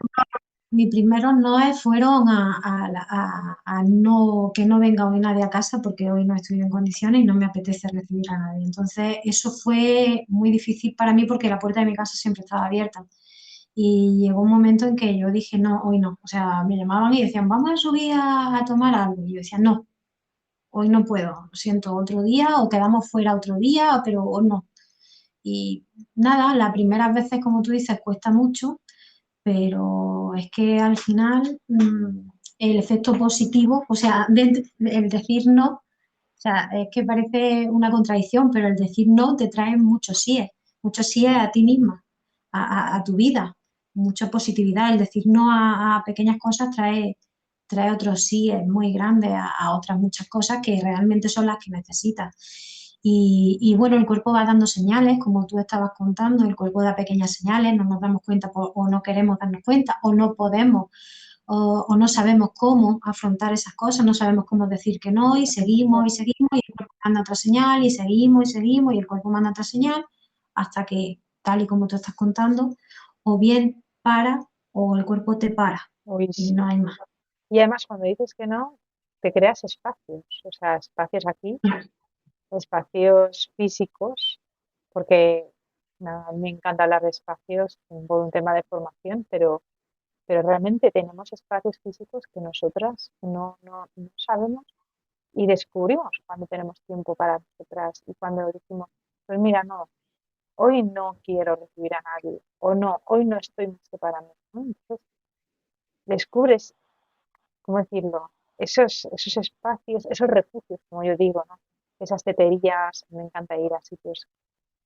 mis primeros noes fueron a no, que no venga hoy nadie a casa porque hoy no estoy en condiciones y no me apetece recibir a nadie. Entonces, eso fue muy difícil para mí porque la puerta de mi casa siempre estaba abierta. Y llegó un momento en que yo dije, no, hoy no. O sea, me llamaban y decían, vamos a subir a tomar algo. Y yo decía, no, hoy no puedo. Lo siento, otro día o quedamos fuera otro día, pero hoy no. Y nada, las primeras veces, como tú dices, cuesta mucho, pero es que al final el efecto positivo, o sea, el decir no, o sea, es que parece una contradicción, pero el decir no te trae muchos síes a ti misma, a tu vida, mucha positividad. El decir no a pequeñas cosas trae otros síes muy grandes a otras muchas cosas que realmente son las que necesitas. Y bueno, el cuerpo va dando señales, como tú estabas contando, el cuerpo da pequeñas señales, no nos damos cuenta o no queremos darnos cuenta o no podemos o no sabemos cómo afrontar esas cosas, no sabemos cómo decir que no y seguimos y el cuerpo manda otra señal y seguimos y el cuerpo manda otra señal hasta que, tal y como tú estás contando, o bien para o el cuerpo te para Uy, y sí. no hay más. Y además, cuando dices que no, te creas espacios, o sea, espacios aquí, espacios físicos, porque nada, a mí me encanta hablar de espacios por un tema de formación, pero realmente tenemos espacios físicos que nosotras no sabemos y descubrimos cuando tenemos tiempo para nosotras y cuando decimos, pues mira, no, hoy no quiero recibir a nadie, o no, hoy no estoy más que para mí, ¿no? Entonces descubres, ¿cómo decirlo? Esos espacios, esos refugios, como yo digo, ¿no? Esas teterías, me encanta ir a sitios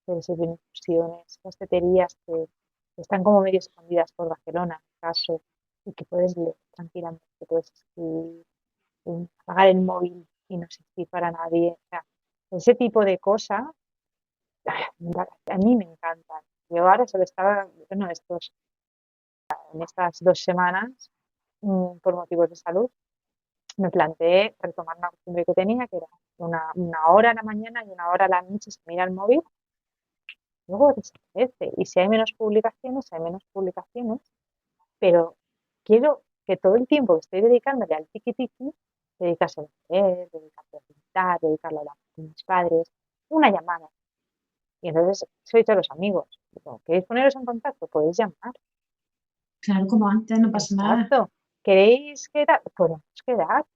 de infusiones, esas teterías que están como medio escondidas por Barcelona. caso y que puedes leer tranquilamente, que puedes escribir, apagar el móvil y no existir para nadie. O sea, ese tipo de cosas a mí me encantan. Yo ahora solo estaba, bueno, en estas 2 semanas, por motivos de salud, me planteé retomar una costumbre que tenía, que era una hora a la mañana y una hora a la noche se mira el móvil, luego desaparece. Y si hay menos publicaciones, hay menos publicaciones, pero quiero que todo el tiempo que estoy dedicándole al tiki-tiki, dedicárselo a leer, dedicarlo a pintar, dedicarlo a hablar con mis padres, una llamada. Y entonces soy de los amigos. Digo, ¿queréis poneros en contacto? Podéis llamar. Claro, como antes, no pasa nada. Exacto. ¿Queréis quedar? Podemos quedar.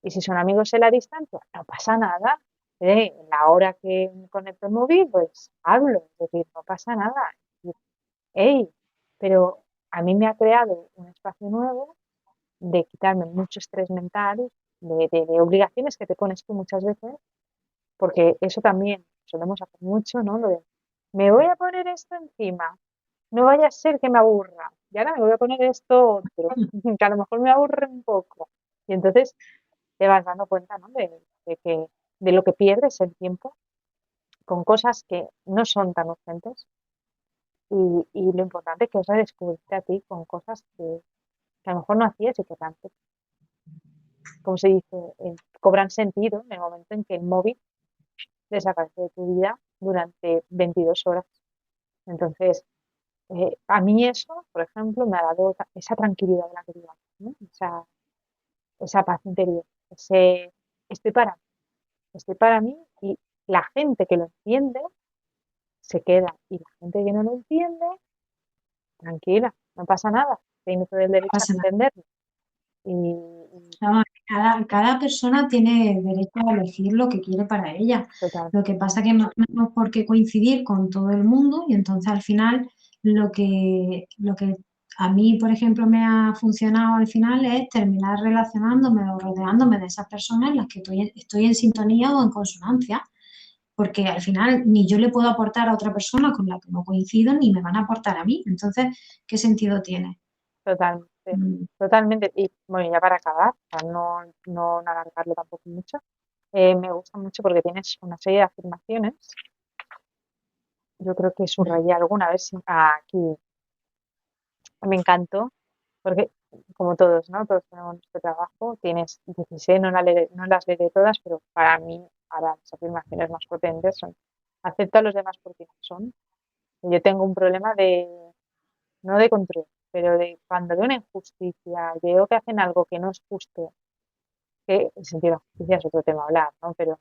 Y si son amigos en la distancia, no pasa nada. En la hora que me conecto el móvil, pues hablo. Es decir, no pasa nada. Ey, pero a mí me ha creado un espacio nuevo de quitarme mucho estrés mental, de obligaciones que te pones tú muchas veces, porque eso también solemos hacer mucho, ¿no? Lo de, me voy a poner esto encima, no vaya a ser que me aburra, y ahora me voy a poner esto otro, que a lo mejor me aburre un poco. Y entonces te vas dando cuenta, ¿no? De lo que pierdes el tiempo con cosas que no son tan urgentes y lo importante que es redescubrirte a ti con cosas que a lo mejor no hacías y que antes, como se dice, cobran sentido en el momento en que el móvil desaparece de tu vida durante 22 horas. Entonces, a mí eso, por ejemplo, me ha dado esa tranquilidad de la que digo, ¿no? Esa paz interior, ese estoy para mí y la gente que lo entiende se queda y la gente que no lo entiende, tranquila, no pasa nada, tiene todo el No derecho a pasa no nada. entenderlo. Y No, cada persona tiene derecho a elegir lo que quiere para ella. total, Lo que pasa que no tenemos por qué coincidir con todo el mundo y entonces al final lo que a mí, por ejemplo, me ha funcionado al final es terminar relacionándome o rodeándome de esas personas en las que estoy en sintonía o en consonancia, porque al final ni yo le puedo aportar a otra persona con la que no coincido ni me van a aportar a mí. Entonces, ¿qué sentido tiene? totalmente, Mm. totalmente. Y bueno, ya para acabar, para no alargarlo tampoco mucho, me gusta mucho porque tienes una serie de afirmaciones. Yo creo que subrayé alguna vez aquí. Me encantó porque, como todos, ¿no? Todos tenemos nuestro trabajo. Tienes 16, no las leeré todas, pero para mí, ahora las afirmaciones más potentes son: acepto a los demás por quienes son. Yo tengo un problema no de control, pero de cuando veo una injusticia, veo que hacen algo que no es justo, que el sentido de la justicia es otro tema a hablar, ¿no? Pero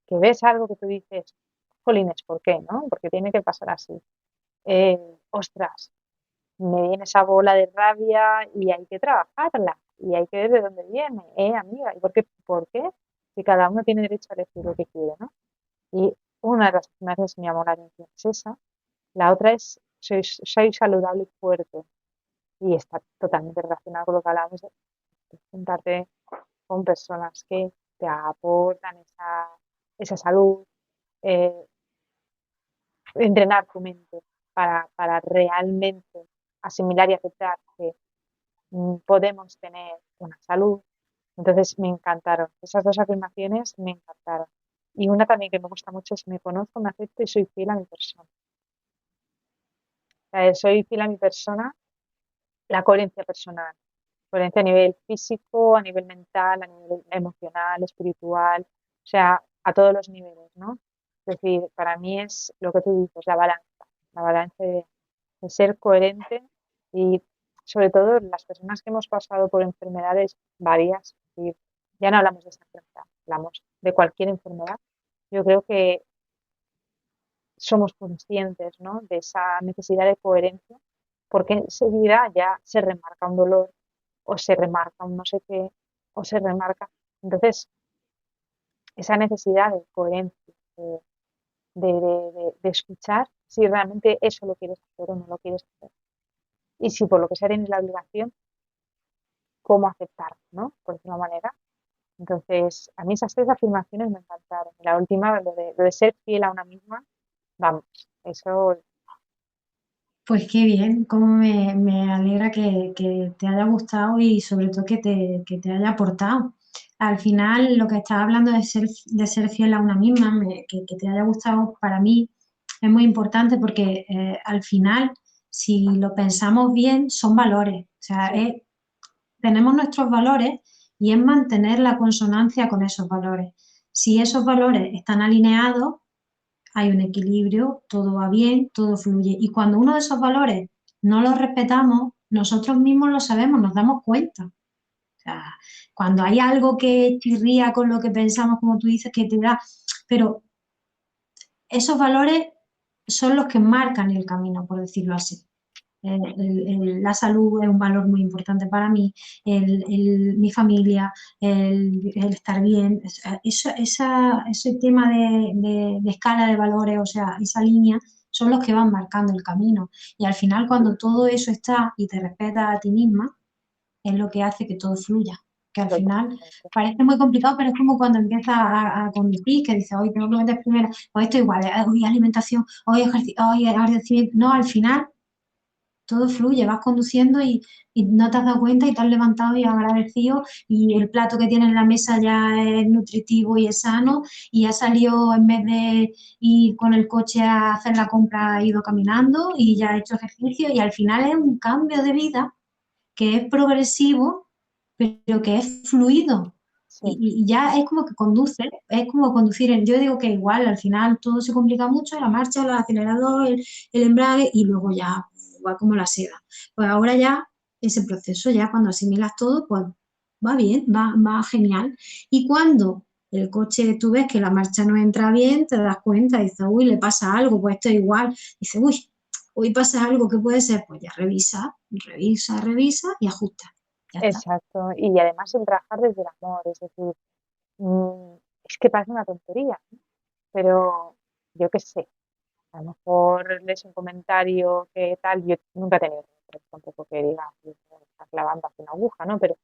que ves algo que tú dices, jolines, ¿por qué, no? Porque tiene que pasar así. Eh, ostras, me viene esa bola de rabia y hay que trabajarla y hay que ver de dónde viene, amiga, ¿y por qué? Si cada uno tiene derecho a elegir lo que quiere, ¿no? Y una de las afirmaciones que me llamó la atención es esa. La otra es, soy saludable y fuerte. Y está totalmente relacionado con lo que hablábamos de juntarte con personas que te aportan esa salud, eh, entrenar tu mente para realmente asimilar y aceptar que podemos tener una salud. Entonces me encantaron. Esas dos afirmaciones me encantaron. Y una también que me gusta mucho es: me conozco, me acepto y soy fiel a mi persona. O sea, soy fiel a mi persona, la coherencia personal. Coherencia a nivel físico, a nivel mental, a nivel emocional, espiritual, o sea, a todos los niveles, ¿no? Es decir, para mí es lo que tú dices, la balanza de ser coherente y sobre todo las personas que hemos pasado por enfermedades varias, es decir, ya no hablamos de esa enfermedad, hablamos de cualquier enfermedad. Yo creo que somos conscientes, ¿no? De esa necesidad de coherencia, porque enseguida ya se remarca un dolor o se remarca un no sé qué o se remarca. Entonces, esa necesidad de coherencia, de escuchar si realmente eso lo quieres hacer o no lo quieres hacer. Y si por lo que sea tienes la obligación, cómo aceptar, ¿no? Por decirlo de una manera. Entonces, a mí esas tres afirmaciones me encantaron. Y la última, lo de ser fiel a una misma, vamos, eso Pues qué bien, cómo me alegra que te haya gustado y sobre todo que te haya aportado. Al final, lo que estás hablando de ser fiel a una misma, que te haya gustado, para mí es muy importante porque al final, si lo pensamos bien, son valores. O sea, Sí, tenemos nuestros valores y es mantener la consonancia con esos valores. Si esos valores están alineados, hay un equilibrio, todo va bien, todo fluye. Y cuando uno de esos valores no los respetamos, nosotros mismos lo sabemos, nos damos cuenta. O sea, cuando hay algo que chirría con lo que pensamos, como tú dices, que te da, pero esos valores son los que marcan el camino, por decirlo así. La salud es un valor muy importante para mí, mi familia, el estar bien, ese tema de escala de valores, o sea, esa línea, son los que van marcando el camino. Y al final, cuando todo eso está y te respetas a ti misma, es lo que hace que todo fluya. Que al final totalmente. parece muy complicado, pero es como cuando empiezas a conducir, que dices, hoy tengo que meter primero, hoy esto igual, hoy alimentación, hoy ejercicio, hoy agradecimiento. No, al final todo fluye, vas conduciendo y no te has dado cuenta y te has levantado y agradecido y el plato que tienes en la mesa ya es nutritivo y es sano y ha salido en vez de ir con el coche a hacer la compra, ha ido caminando y ya ha hecho ejercicio y al final es un cambio de vida que es progresivo, pero que es fluido. Sí, Y ya es como que conduce, es como conducir. Yo digo que igual al final todo se complica mucho, la marcha, el acelerador, el embrague y luego ya va como la seda. Pues ahora ya ese proceso, ya cuando asimilas todo, pues va bien, va genial. Y cuando el coche tú ves que la marcha no entra bien, te das cuenta, dices, uy, le pasa algo, pues esto es igual. Dices, uy, hoy pasa algo que puede ser, pues ya revisa y ajusta. Ya está. exacto. Y además el trabajar desde el amor, es decir, mm, es que parece una tontería, ¿no? Pero yo qué sé, a lo mejor lees un comentario que tal, yo nunca he tenido tampoco que diga, está clavando hacia una aguja, ¿no? Pero,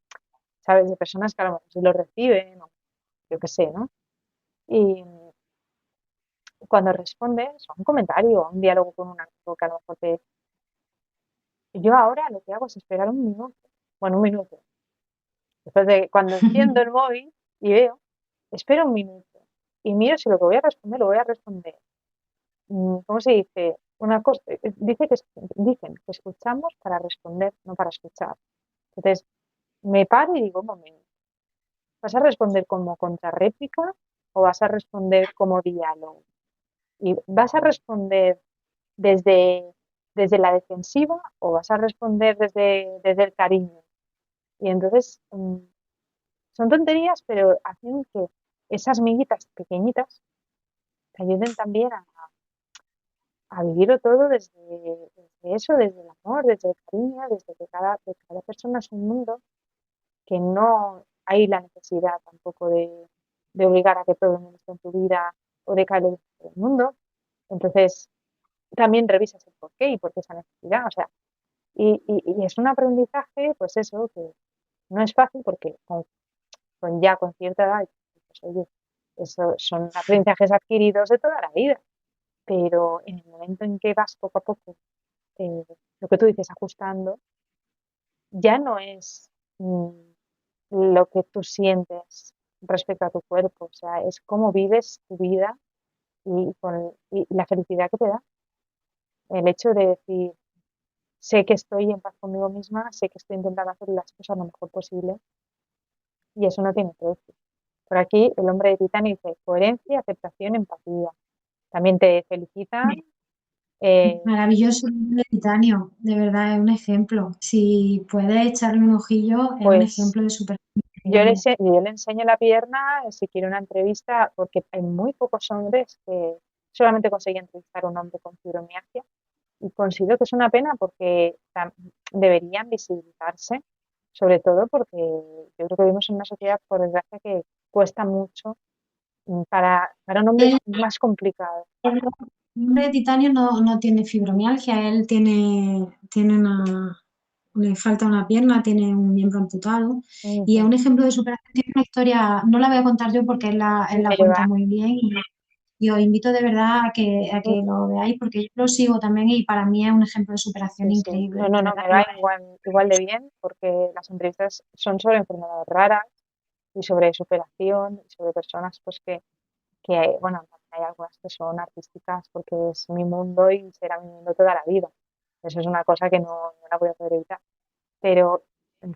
¿sabes? De personas que a lo mejor sí lo reciben, o yo qué sé, ¿no? Y cuando respondes a un comentario, a un diálogo con un amigo que a lo mejor te... Yo ahora lo que hago es esperar un minuto, bueno, un minuto. Después de cuando enciendo el móvil y veo, espero un minuto y miro si lo que voy a responder lo voy a responder. ¿Cómo se dice? Una cosa, dicen que escuchamos para responder, no para escuchar. Entonces, me paro y digo, un momento, ¿vas a responder como contrarréplica o vas a responder como diálogo? ¿Y vas a responder desde, desde la defensiva o vas a responder desde el cariño? Y entonces, son tonterías, pero hacen que esas miguitas pequeñitas te ayuden también a vivirlo todo desde eso, desde el amor, desde el cariño, desde que cada persona es un mundo, que no hay la necesidad tampoco de obligar a que todo el mundo esté en tu vida o de caerle bien a todo el mundo. Entonces, también revisas el por qué y por qué esa necesidad. O sea, y es un aprendizaje, pues eso, que no es fácil porque con cierta edad, pues, oye, eso son aprendizajes adquiridos de toda la vida, pero en el momento en que vas poco a poco, eh, lo que tú dices, ajustando, ya no es lo que tú sientes respecto a tu cuerpo, o sea, es cómo vives tu vida y la felicidad que te da. El hecho de decir, sé que estoy en paz conmigo misma, sé que estoy intentando hacer las cosas lo mejor posible y eso no tiene precio. Por aquí el hombre de Titanic dice coherencia, aceptación, empatía. También te felicitan. eh, Maravilloso el titanio, de verdad es un ejemplo. Si puedes echarle un ojillo, es un pues ejemplo de súper increíble. yo le enseño la pierna si quiero una entrevista, porque hay muy pocos hombres que solamente consiguen entrevistar a un hombre con fibromialgia y considero que es una pena porque deberían visibilizarse, sobre todo porque yo creo que vivimos en una sociedad, por desgracia, que cuesta mucho para un hombre es El más complicado. hombre de titanio no tiene fibromialgia, él tiene le falta una pierna, tiene un miembro amputado y es Ujú. un ejemplo de superación. Tiene una historia, no la voy a contar yo porque él Y la me cuenta lleva, muy bien y os invito de verdad a Mm, que lo veáis porque yo lo sigo también y para mí es un ejemplo de superación sí, sí. No, increíble, no, de no, verdad me que lo va es. igual de bien porque las entrevistas son sobre enfermedades raras y sobre superación y sobre personas pues bueno, también hay algunas que son artísticas porque es mi mundo y será mi mundo toda la vida. Eso es una cosa que no la voy a poder evitar. Pero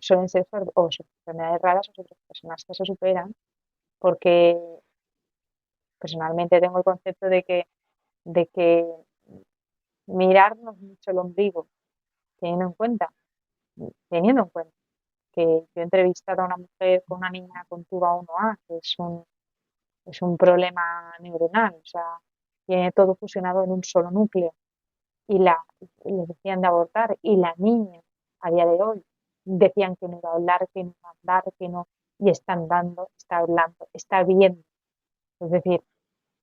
suelen ser enfermedades raras o sobre personas que se superan porque personalmente tengo el concepto de que mirarnos mucho el ombligo, teniendo en cuenta, teniendo en cuenta que yo he entrevistado a una mujer con una niña con tuba 1A, que es un problema neuronal, o sea, tiene todo fusionado en un solo núcleo, y le decían de abortar, y la niña, a día de hoy, decían que no iba a hablar, que no iba a andar, que no, y está andando, está hablando, está viendo. Es decir,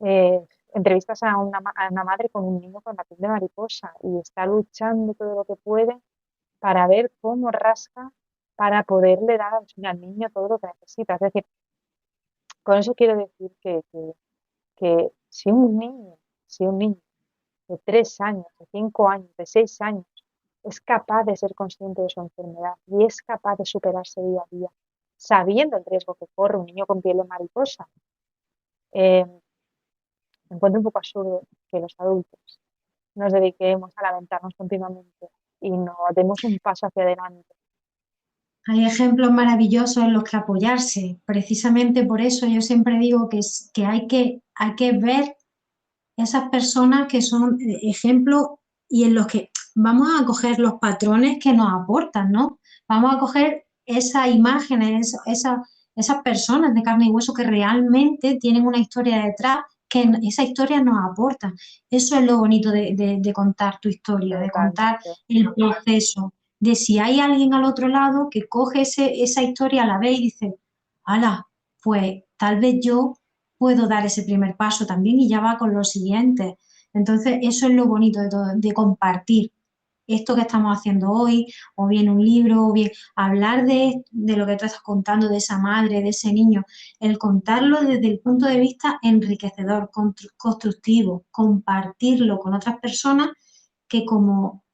eh, entrevistas a una madre con un niño con la piel de mariposa y está luchando todo lo que puede para ver cómo rasca para poderle dar al niño todo lo que necesita. Es decir, con eso quiero decir que si un niño de 3 años, de 5 años, de 6 años, es capaz de ser consciente de su enfermedad y es capaz de superarse día a día, sabiendo el riesgo que corre un niño con piel de mariposa, eh, me encuentro un poco absurdo que los adultos nos dediquemos a lamentarnos continuamente y no demos un paso hacia adelante. Hay ejemplos maravillosos en los que apoyarse. Precisamente por eso yo siempre digo que hay que ver esas personas que son ejemplos y en los que vamos a coger los patrones que nos aportan, ¿no? Vamos a coger esas imágenes, esas personas de carne y hueso que realmente tienen una historia detrás, que esa historia nos aporta. Eso es lo bonito de contar tu historia, de contar Totalmente. el proceso, de si hay alguien al otro lado que coge esa historia a la vez y dice, ala, pues tal vez yo puedo dar ese primer paso también y ya va con los siguientes. Entonces, eso es lo bonito de todo, de compartir esto que estamos haciendo hoy, o bien un libro, o bien hablar de lo que tú estás contando, de esa madre, de ese niño, el contarlo desde el punto de vista enriquecedor, constructivo, compartirlo con otras personas que como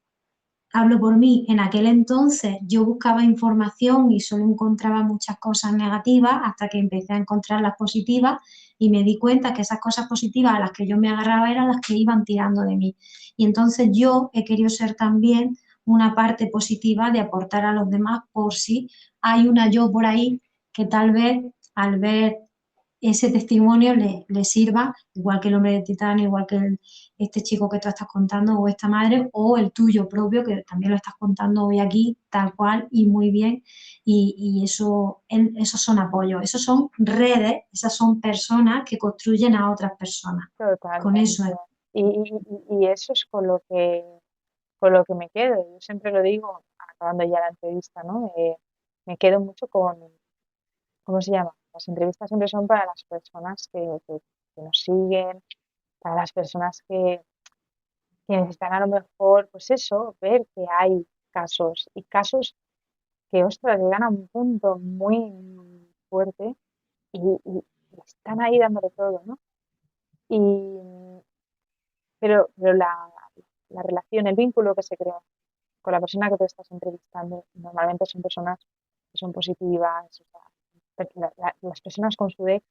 hablo por mí, en aquel entonces yo buscaba información y solo encontraba muchas cosas negativas hasta que empecé a encontrar las positivas y me di cuenta que esas cosas positivas a las que yo me agarraba eran las que iban tirando de mí. Y entonces yo he querido ser también una parte positiva de aportar a los demás por si hay una yo por ahí que tal vez al ver ese testimonio le sirva, igual que el hombre de titanio, igual que este chico que tú estás contando, o esta madre, o el tuyo propio, que también lo estás contando hoy aquí, tal cual y muy bien. Y esos son apoyos, esos son redes, esas son personas que construyen a otras personas. Con eso Totalmente. es. Y eso es con lo que me quedo. Yo siempre lo digo, acabando ya la entrevista, ¿no? Me quedo mucho con, ¿cómo se llama? Las entrevistas siempre son para las personas que nos siguen, para las personas que necesitan a lo mejor, pues eso, ver que hay casos y casos que, ostras, llegan a un punto muy fuerte y están ahí dándole todo, ¿no? Y, pero la relación, el vínculo que se crea con la persona que tú estás entrevistando, normalmente son personas que son positivas, o sea, las personas con su DEC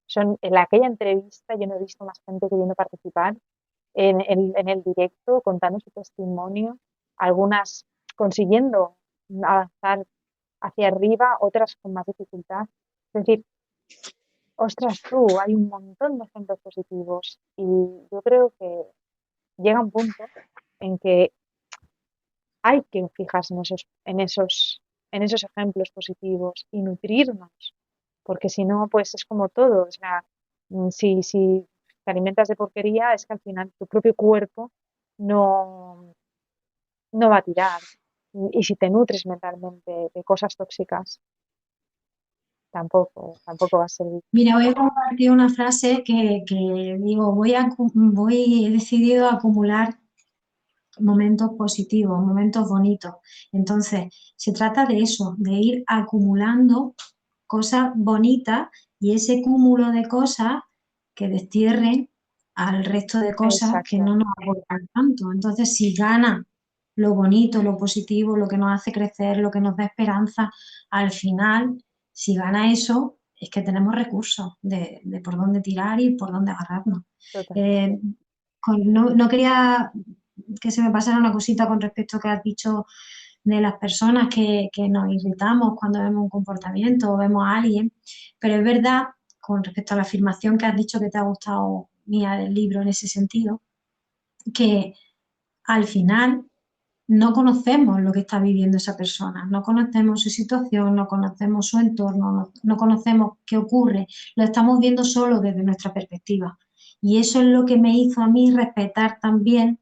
son, en aquella entrevista yo no he visto más gente queriendo participar en el directo, contando su testimonio, algunas consiguiendo avanzar hacia arriba, otras con más dificultad. Es decir, ostras, tú, hay un montón de ejemplos positivos y yo creo que llega un punto en que hay que fijarse en esos ejemplos positivos y nutrirnos, porque si no, pues es como todo. O sea, si te alimentas de porquería, es que al final tu propio cuerpo no, no va a tirar. Y si te nutres mentalmente de cosas tóxicas, tampoco va a servir. Mira, voy a compartir una frase que digo, he decidido acumular momentos positivos, momentos bonitos. Entonces, se trata de eso, de ir acumulando cosas bonitas y ese cúmulo de cosas que destierren al resto de cosas que exacto, no nos aportan tanto. Entonces, si gana lo bonito, lo positivo, lo que nos hace crecer, lo que nos da esperanza, al final, si gana eso, es que tenemos recursos de por dónde tirar y por dónde agarrarnos. totalmente. Eh, no quería que se me pasara una cosita con respecto a que has dicho de las personas que nos irritamos cuando vemos un comportamiento o vemos a alguien, pero es verdad, con respecto a la afirmación que has dicho que te ha gustado mía del libro en ese sentido, que al final no conocemos lo que está viviendo esa persona, no conocemos su situación, no conocemos su entorno, no conocemos qué ocurre, lo estamos viendo solo desde nuestra perspectiva. Y eso es lo que me hizo a mí respetar también,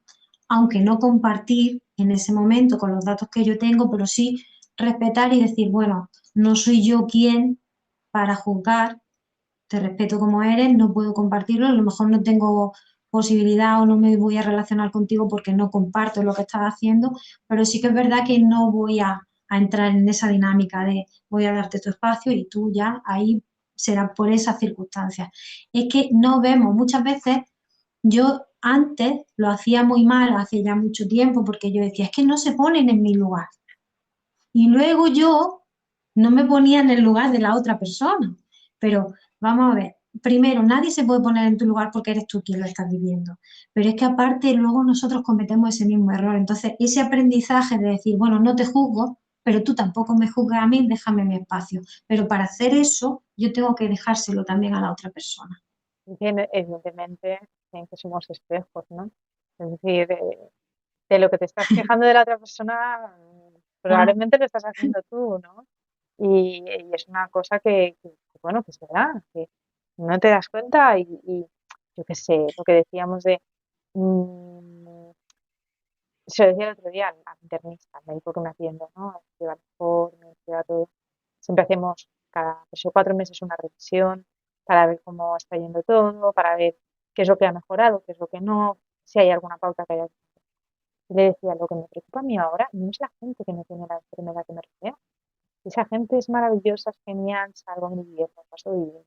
aunque no compartir en ese momento con los datos que yo tengo, pero sí respetar y decir, bueno, no soy yo quien para juzgar, te respeto como eres, no puedo compartirlo, a lo mejor no tengo posibilidad o no me voy a relacionar contigo porque no comparto lo que estás haciendo, pero sí que es verdad que no voy a entrar en esa dinámica de voy a darte tu espacio y tú ya ahí será por esas circunstancias. Es que no vemos, muchas veces yo antes lo hacía muy mal, hace ya mucho tiempo, porque yo decía, es que no se ponen en mi lugar. Y luego yo no me ponía en el lugar de la otra persona. Pero vamos a ver, primero, nadie se puede poner en tu lugar porque eres tú quien lo estás viviendo. Pero es que aparte luego nosotros cometemos ese mismo error. Entonces, ese aprendizaje de decir, bueno, no te juzgo, pero tú tampoco me juzgas a mí, déjame mi espacio. Pero para hacer eso, yo tengo que dejárselo también a la otra persona. Y que evidentemente en que somos espejos, ¿no? Es decir, de lo que te estás quejando de la otra persona, Ah, probablemente lo estás haciendo tú, ¿no? Y es una cosa bueno, que es verdad, que no te das cuenta y yo qué sé, lo que decíamos mm, se lo decía el otro día al internista, al médico que me atiende, ¿no? Lleva el informe, lleva todo. Siempre hacemos cada 3 o 4 meses una revisión para ver cómo está yendo todo, para ver qué es lo que ha mejorado, qué es lo que no, si hay alguna pauta que haya. Y le decía, lo que me preocupa a mí ahora no es la gente que no tiene la enfermedad que me rodea. Esa gente es maravillosa, es genial, salgo en invierno, paso bien.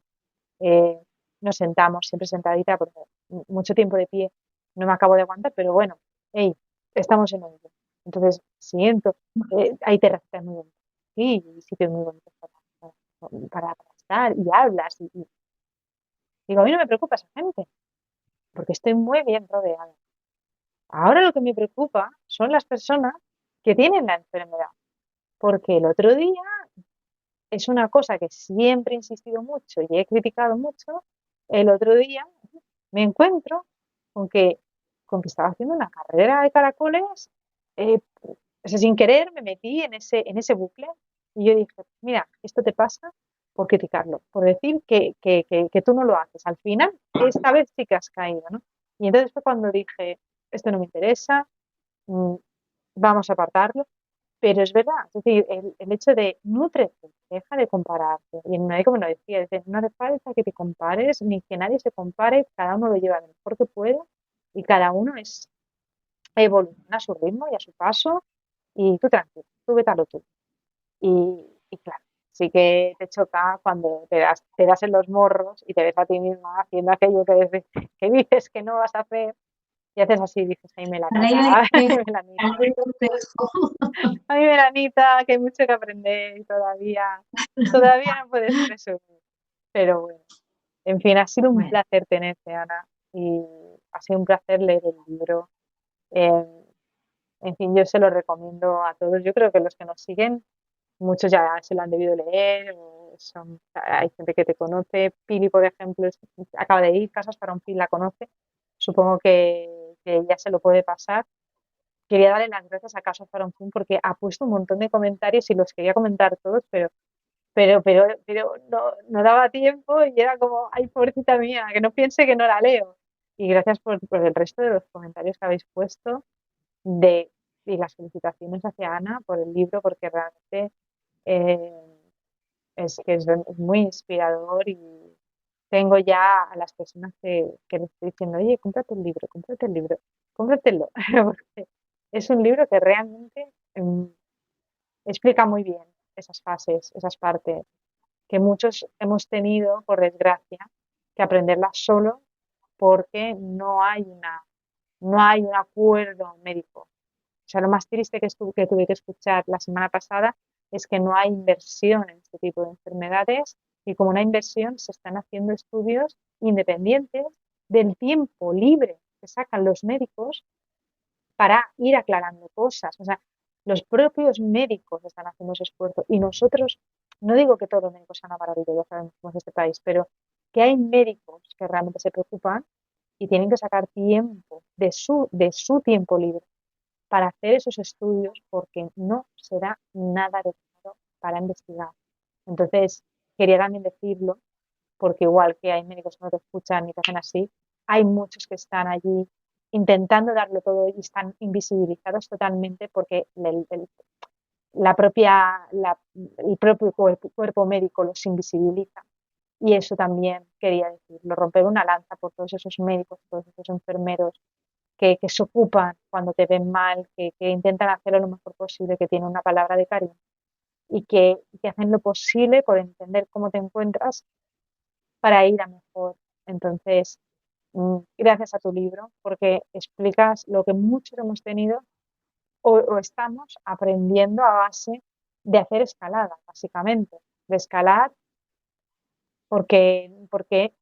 Eh, Nos sentamos, siempre sentadita, porque mucho tiempo de pie no me acabo de aguantar, pero bueno, hey, estamos en ello. Entonces, siento, hay terracitas muy bonitas, sí, y sitios muy bonitos para estar, y hablas, digo, a mí no me preocupa esa gente, porque estoy muy bien rodeada. Ahora lo que me preocupa son las personas que tienen la enfermedad, porque el otro día es una cosa que siempre he insistido mucho y he criticado mucho. El otro día me encuentro con que, con que estaba haciendo una carrera de caracoles, o sea, sin querer me metí en ese bucle y yo dije, mira, esto te pasa por criticarlo, por decir que tú no lo haces. Al final, esta vez sí que has caído, ¿no? Y entonces fue cuando dije, esto no me interesa, mm, vamos a apartarlo. Pero es verdad, es decir, el hecho de nútrete, deja de compararte. Y el médico me lo decía, dice, no hace falta que te compares, ni que nadie se compare, cada uno lo lleva lo mejor que puede y cada uno evoluciona a su ritmo y a su paso y tú tranquilo, tú vete a lo tuyo. Y claro, sí que te choca cuando te das en los morros y te ves a ti misma haciendo aquello que dices que no vas a hacer y haces así, dices, ay, la ley del melanita, espejo, melanita. la ley del espejo. Ay, veranita, que hay mucho que aprender y todavía no puedes presumir. Pero bueno, en fin, ha sido un Bueno, placer tenerte, Ana, y ha sido un placer leer el libro. Eh, en fin, yo se lo recomiendo a todos. Yo creo que los que nos siguen, muchos ya se lo han debido leer, o hay gente que te conoce. Pili, por ejemplo, acaba de ir, Casas para un fin la conoce. Supongo que ya se lo puede pasar. Quería darle las gracias a Caso Zoom porque ha puesto un montón de comentarios y los quería comentar todos, pero no daba tiempo y era como, ay, pobrecita mía, que no piense que no la leo. Y gracias por el resto de los comentarios que habéis puesto de, y las felicitaciones hacia Ana por el libro, porque realmente eh, es muy inspirador y tengo ya a las personas que les estoy diciendo, oye, cómprate el libro, cómpratelo, porque es un libro que realmente explica muy bien esas fases, esas partes que muchos hemos tenido, por desgracia, que aprenderlas solo porque no hay un acuerdo médico. O sea, lo más triste que tuve que escuchar la semana pasada es que no hay inversión en este tipo de enfermedades y como una inversión se están haciendo estudios independientes del tiempo libre que sacan los médicos para ir aclarando cosas. O sea, los propios médicos están haciendo ese esfuerzo y nosotros, no digo que todos los médicos sean una maravilla, ya sabemos cómo es este país, pero que hay médicos que realmente se preocupan y tienen que sacar tiempo de su tiempo libre para hacer esos estudios porque no se da nada de dinero para investigar. Entonces, quería también decirlo, porque igual que hay médicos que no te escuchan ni te hacen así, hay muchos que están allí intentando darlo todo y están invisibilizados totalmente porque el propio cuerpo médico los invisibiliza. Y eso también quería decirlo, romper una lanza por todos esos médicos, todos esos enfermeros que se ocupan cuando te ven mal, que intentan hacerlo lo mejor posible, que tienen una palabra de cariño y que hacen lo posible por entender cómo te encuentras para ir a mejor. Entonces, gracias a tu libro, porque explicas lo que muchos hemos tenido o estamos aprendiendo a base de hacer escalada, básicamente, de escalar porque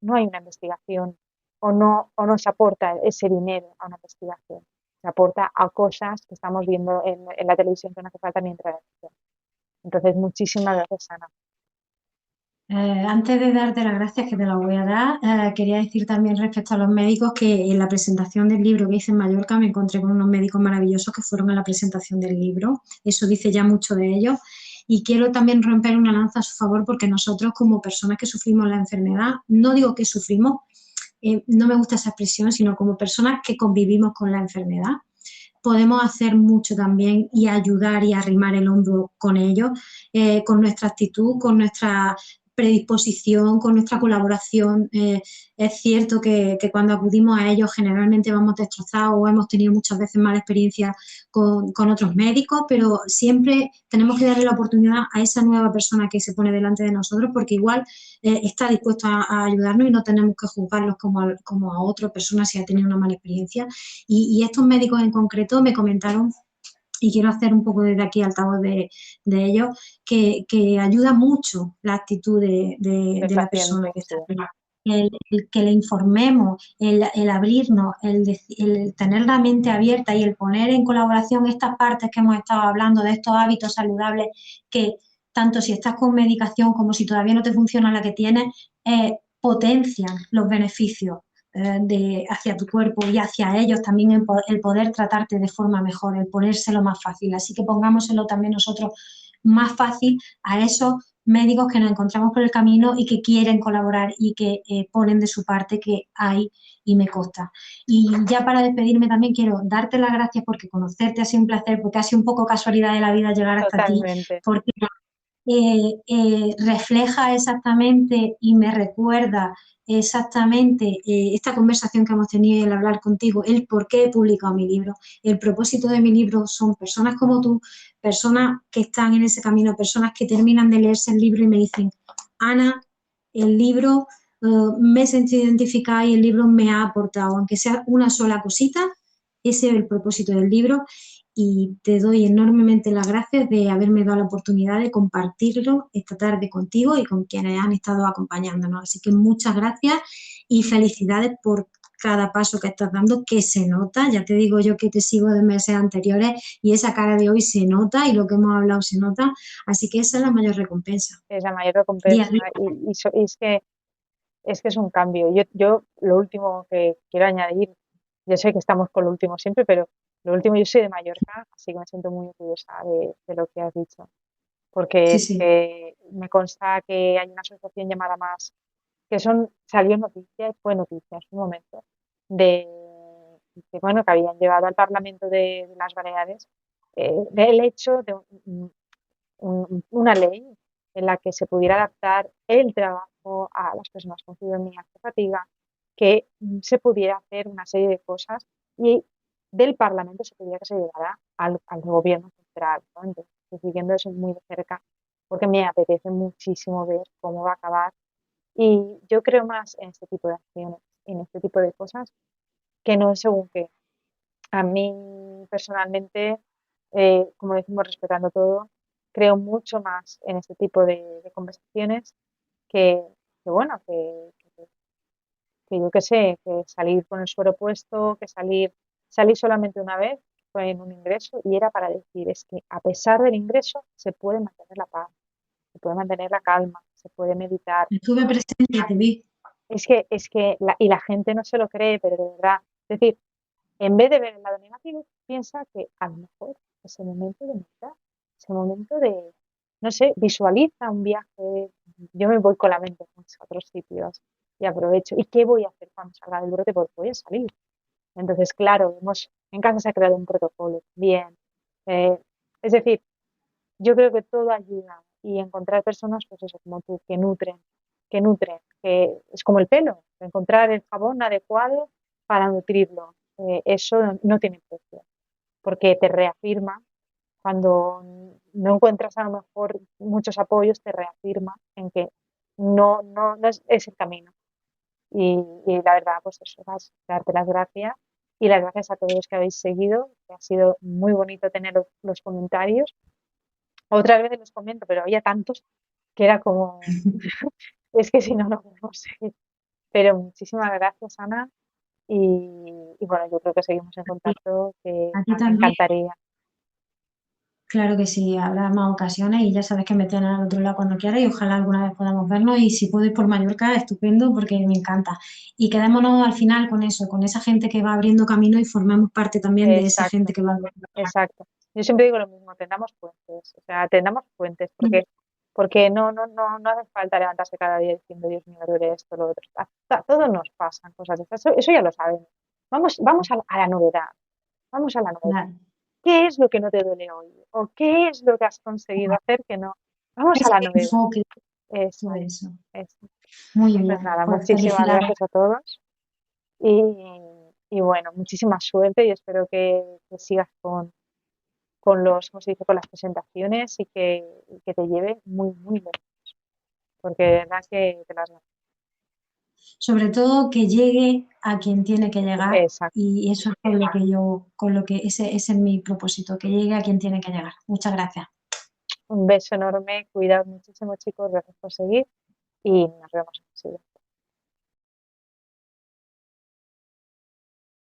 no hay una investigación o no se aporta ese dinero a una investigación. Se aporta a cosas que estamos viendo en la televisión que no hace falta ni entrar en acción. Entonces, muchísimas gracias, Ana. Antes de darte las gracias que te las voy a dar, quería decir también respecto a los médicos que en la presentación del libro que hice en Mallorca me encontré con unos médicos maravillosos que fueron a la presentación del libro. Eso dice ya mucho de ellos. Y quiero también romper una lanza a su favor porque nosotros como personas que sufrimos la enfermedad, no digo que sufrimos, no me gusta esa expresión, sino como personas que convivimos con la enfermedad, podemos hacer mucho también y ayudar y arrimar el hombro con ellos, con nuestra actitud, con nuestra predisposición, con nuestra colaboración. Es cierto que cuando acudimos a ellos generalmente vamos destrozados o hemos tenido muchas veces mala experiencia con otros médicos, pero siempre tenemos que darle la oportunidad a esa nueva persona que se pone delante de nosotros porque igual está dispuesto a ayudarnos y no tenemos que juzgarlos como a otra persona si ha tenido una mala experiencia. Y estos médicos en concreto me comentaron y quiero hacer un poco desde aquí altavoz de ellos, que ayuda mucho la actitud Del de la persona paciente, que sí, está arriba. El que le informemos, el abrirnos, el tener la mente abierta y el poner en colaboración estas partes que hemos estado hablando, de estos hábitos saludables que tanto si estás con medicación como si todavía no te funciona la que tienes, potencian los beneficios hacia tu cuerpo y hacia ellos también el poder tratarte de forma mejor, el ponérselo más fácil. Así que pongámoselo también nosotros más fácil a esos médicos que nos encontramos por el camino y que quieren colaborar y que ponen de su parte que hay y me consta. Y ya para despedirme también quiero darte las gracias porque conocerte ha sido un placer, porque ha sido un poco casualidad de la vida llegar hasta ti, totalmente. porque refleja exactamente y me recuerda exactamente esta conversación que hemos tenido y el hablar contigo, el por qué he publicado mi libro. El propósito de mi libro son personas como tú, personas que están en ese camino, personas que terminan de leerse el libro y me dicen, Ana, el libro me he sentido identificada y el libro me ha aportado, aunque sea una sola cosita, ese es el propósito del libro y te doy enormemente las gracias de haberme dado la oportunidad de compartirlo esta tarde contigo y con quienes han estado acompañándonos. Así que muchas gracias y felicidades por cada paso que estás dando, que se nota, ya te digo yo que te sigo de meses anteriores y esa cara de hoy se nota y lo que hemos hablado se nota, así que esa es la mayor recompensa. Es la mayor Día a recompensa día. y es que es un cambio. Yo lo último que quiero añadir, yo sé que estamos con lo último siempre, pero lo último, yo soy de Mallorca, así que me siento muy orgullosa de lo que has dicho, porque Sí, es sí. que me consta que hay una asociación llamada Más, salió noticia, y fue noticia en su momento, de bueno, que habían llevado al Parlamento de las Baleares del hecho de una ley en la que se pudiera adaptar el trabajo a las personas con fibromialgia y fatiga, que se pudiera hacer una serie de cosas y del Parlamento se pedía que se llegara al gobierno central, ¿no? Entonces, estoy siguiendo eso muy de cerca porque me apetece muchísimo ver cómo va a acabar y yo creo más en este tipo de acciones. en este tipo de cosas que no es según qué. A mí personalmente, como decimos, respetando todo, creo mucho más en este tipo de conversaciones que, que bueno, que yo qué sé, que salir con el suero puesto, que salí solamente una vez, fue en un ingreso y era para decir, es que a pesar del ingreso se puede mantener la paz, se puede mantener la calma, se puede meditar. Estuve presente, te vi. Y la gente no se lo cree, pero de verdad, es decir, en vez de ver el lado negativo, piensa que a lo mejor es el momento de meditar, es el momento de, no sé, visualiza un viaje. Yo me voy con la mente a otros sitios y aprovecho. ¿Y qué voy a hacer cuando salga del brote? Porque voy a salir. Entonces, claro, en casa se ha creado un protocolo. Bien. Eh, es decir, yo creo que todo ayuda y encontrar personas, pues eso, como tú, que nutren, que es como el pelo, encontrar el jabón adecuado para nutrirlo. Eso no tiene precio, porque te reafirma cuando no encuentras a lo mejor muchos apoyos, te reafirma en que no es el camino. Y la verdad, pues eso, darte las gracias y las gracias a todos los que habéis seguido, que ha sido muy bonito tener los comentarios. Otras veces los comento, pero había tantos que era como, es que si no, no podemos seguir. Pero muchísimas gracias, Ana. Y bueno, yo creo que seguimos en contacto, que A ti me también. encantaría. Claro que sí, habrá más ocasiones y ya sabes que me tienes al otro lado cuando quieras y ojalá alguna vez podamos vernos y si puedo ir por Mallorca, estupendo porque me encanta. Y quedémonos al final con eso, con esa gente que va abriendo camino y formamos parte también de esa gente Exacto, que va abriendo exacto. Yo siempre digo lo mismo, tendamos puentes, o sea, tendamos puentes, camino. porque no hace falta levantarse cada día diciendo, Dios mío, me duele esto, lo otro. A todos nos pasan cosas de estas, eso ya lo sabemos. Vamos a la novedad, vamos a la novedad. Vale. ¿Qué es lo que no te duele hoy? ¿O qué es lo que has conseguido hacer que no? Vamos a Ese la novedad. enfoque, todo Exacto, eso. eso. Muy Pues bien, nada, pues muchísimas felicidades. gracias a todos y bueno, muchísima suerte y espero que sigas ¿cómo se dice? Con las presentaciones y que te lleve muy, muy lejos, porque de verdad que te las ganas. Sobre todo que llegue a quien tiene que llegar Exacto. y eso es con lo que ese es mi propósito, que llegue a quien tiene que llegar. Muchas gracias. Un beso enorme, cuidad muchísimo chicos, gracias por seguir y nos vemos en el siguiente.